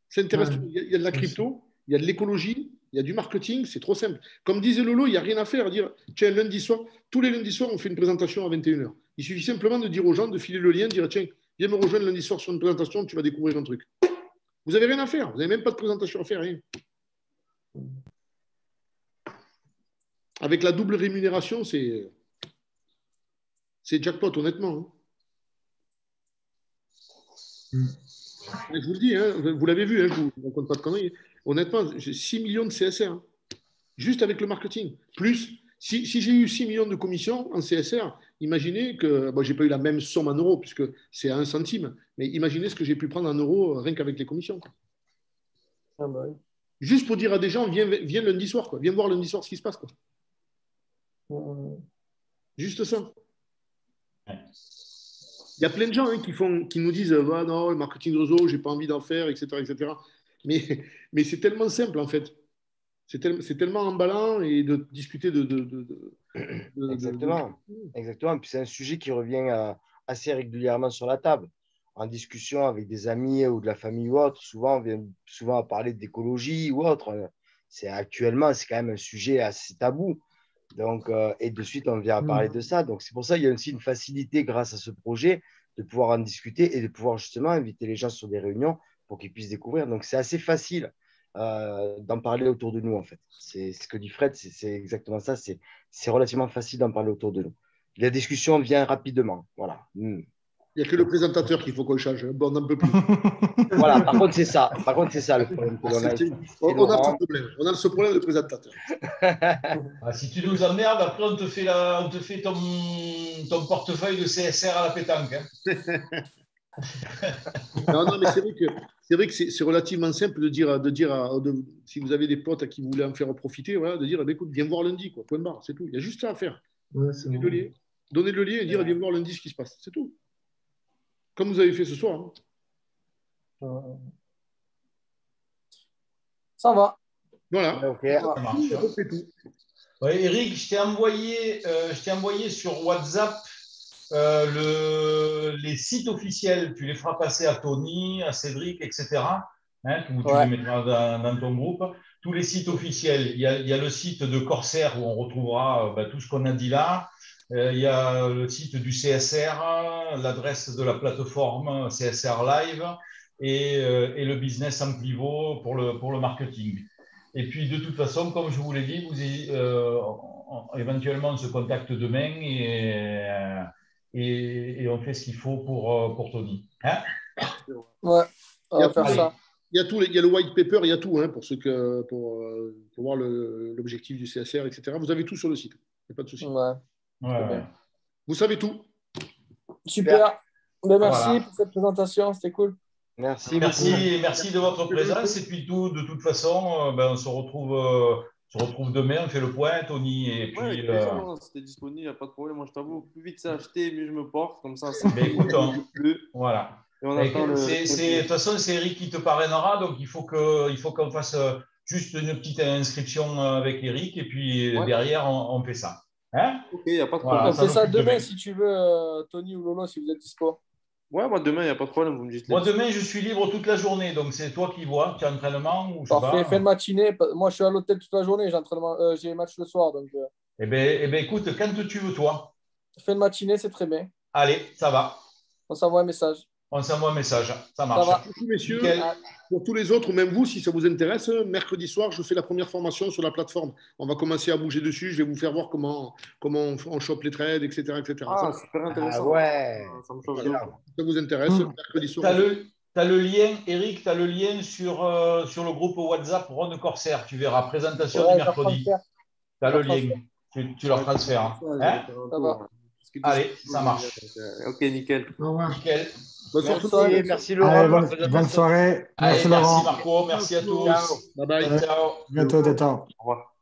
Ça intéresse tout le monde. Il y a de la crypto, il y a de l'écologie, il y a du marketing, c'est trop simple. Comme disait Lolo, il n'y a rien à faire. Dire, tiens, lundi soir, tous les lundis soirs, on fait une présentation à 21h. Il suffit simplement de dire aux gens, de filer le lien, de dire, tiens, viens me rejoindre lundi soir sur une présentation, tu vas découvrir un truc. Vous n'avez rien à faire. Vous n'avez même pas de présentation à faire, rien. Avec la double rémunération, c'est jackpot, honnêtement. Hein. Je vous le dis, hein, vous l'avez vu, hein, je ne vous raconte pas de conneries. Honnêtement, j'ai 6 millions de CSR, hein, juste avec le marketing. Plus, si j'ai eu 6 millions de commissions en CSR, imaginez que, bon, je n'ai pas eu la même somme en euros, puisque c'est à 1 centime, mais imaginez ce que j'ai pu prendre en euros rien qu'avec les commissions. Quoi. Ah bah oui. Juste pour dire à des gens, viens lundi soir, quoi. Viens voir lundi soir ce qui se passe. Quoi. Juste ça. Il y a plein de gens hein, qui nous disent ah, non, le marketing de réseau, j'ai pas envie d'en faire, etc. etc. Mais c'est tellement simple, en fait. C'est tellement emballant et de discuter Exactement. Exactement. Puis c'est un sujet qui revient assez régulièrement sur la table. En discussion avec des amis ou de la famille ou autre, souvent, on vient souvent à parler d'écologie ou autre. Actuellement, c'est quand même un sujet assez tabou. Donc, et de suite, on vient à parler de ça. Donc, c'est pour ça qu'il y a aussi une facilité grâce à ce projet de pouvoir en discuter et de pouvoir justement inviter les gens sur des réunions pour qu'ils puissent découvrir. Donc, c'est assez facile d'en parler autour de nous, en fait. C'est ce que dit Fred, c'est exactement ça. C'est relativement facile d'en parler autour de nous. La discussion vient rapidement. Voilà. Il n'y a que le présentateur qu'il faut qu'on change. Bon, on n'en peut plus. Voilà, par contre, c'est ça. Par contre, c'est ça le problème que l'on a. On a ce problème. On a ce problème de présentateur. Si tu nous emmerdes, après, on te fait ton portefeuille de CSR à la pétanque. Hein. Non, mais c'est vrai que c'est relativement simple de dire si vous avez des potes à qui vous voulez en faire profiter, voilà, de dire écoute, viens voir lundi, quoi, point barre, c'est tout. Il y a juste ça à faire. Ouais, donner le lien et dire viens voir lundi ce qui se passe, c'est tout. Comme vous avez fait ce soir. Hein. Ça va. Voilà. Ok, ça marche. C'est tout. Ouais, Eric, je t'ai envoyé sur WhatsApp les sites officiels. Tu les feras passer à Tony, à Cédric, etc. Hein, tu les mettras dans ton groupe. Tous les sites officiels. Il y a le site de Corsair où on retrouvera tout ce qu'on a dit là. Il y a le site du CSR, l'adresse de la plateforme CSR Live et le business Amplivo pour le marketing. Et puis, de toute façon, comme je vous l'ai dit, éventuellement, on se contacte demain et on fait ce qu'il faut pour Tony. Hein? Ouais, on va faire ça. Il y a le white paper, il y a tout hein, pour voir l'objectif du CSR, etc. Vous avez tout sur le site. Il n'y a pas de souci. Ouais. Vous savez tout. Super. Ben, merci pour cette présentation, c'était cool. Merci de votre présence. Et puis de toute façon, on se retrouve demain, on fait le point, Tony. Et puis, c'était disponible, il n'y a pas de problème. Moi, je t'avoue, plus vite c'est acheté, mieux je me porte. Comme ça, écoute, voilà. De toute façon, c'est Eric qui te parrainera, donc il faut qu'on fasse juste une petite inscription avec Eric, et puis derrière, on fait ça. Hein? Ok, il n'y a pas de problème. On fait ça demain si tu veux, Tony ou Lolo, si vous êtes dispo. Ouais, moi demain, il n'y a pas de problème, vous me dites. Moi, demain, je suis libre toute la journée, donc c'est toi qui vois. Tu as entraînement ou je sais pas. Parfait, fin de matinée. Moi, je suis à l'hôtel toute la journée, j'ai match le soir. Donc, Eh bien, écoute, quand tu veux, toi. Fin de matinée, c'est très bien. Allez, ça va. On s'envoie un message. On s'envoie un message. Ça marche. Merci, messieurs. Pour tous les autres, même vous, si ça vous intéresse, mercredi soir, je fais la première formation sur la plateforme. On va commencer à bouger dessus. Je vais vous faire voir comment on chope les trades, etc. Ah, super intéressant. Ouais. Ça me chauffe. Ça vous intéresse, mercredi soir. Tu as le lien, Eric, tu as le lien sur le groupe WhatsApp Ron Corsair. Tu verras, présentation du mercredi. Tu as le lien. Tu leur transfères. Hein? Ça va. Allez, ça marche. Ok, nickel. Au revoir. Nickel. Merci Laurent. Allez, bonne soirée. Allez, Merci Laurent. merci Marco. Merci à tous. Bye bye. Ciao. Bientôt, ciao. Au revoir.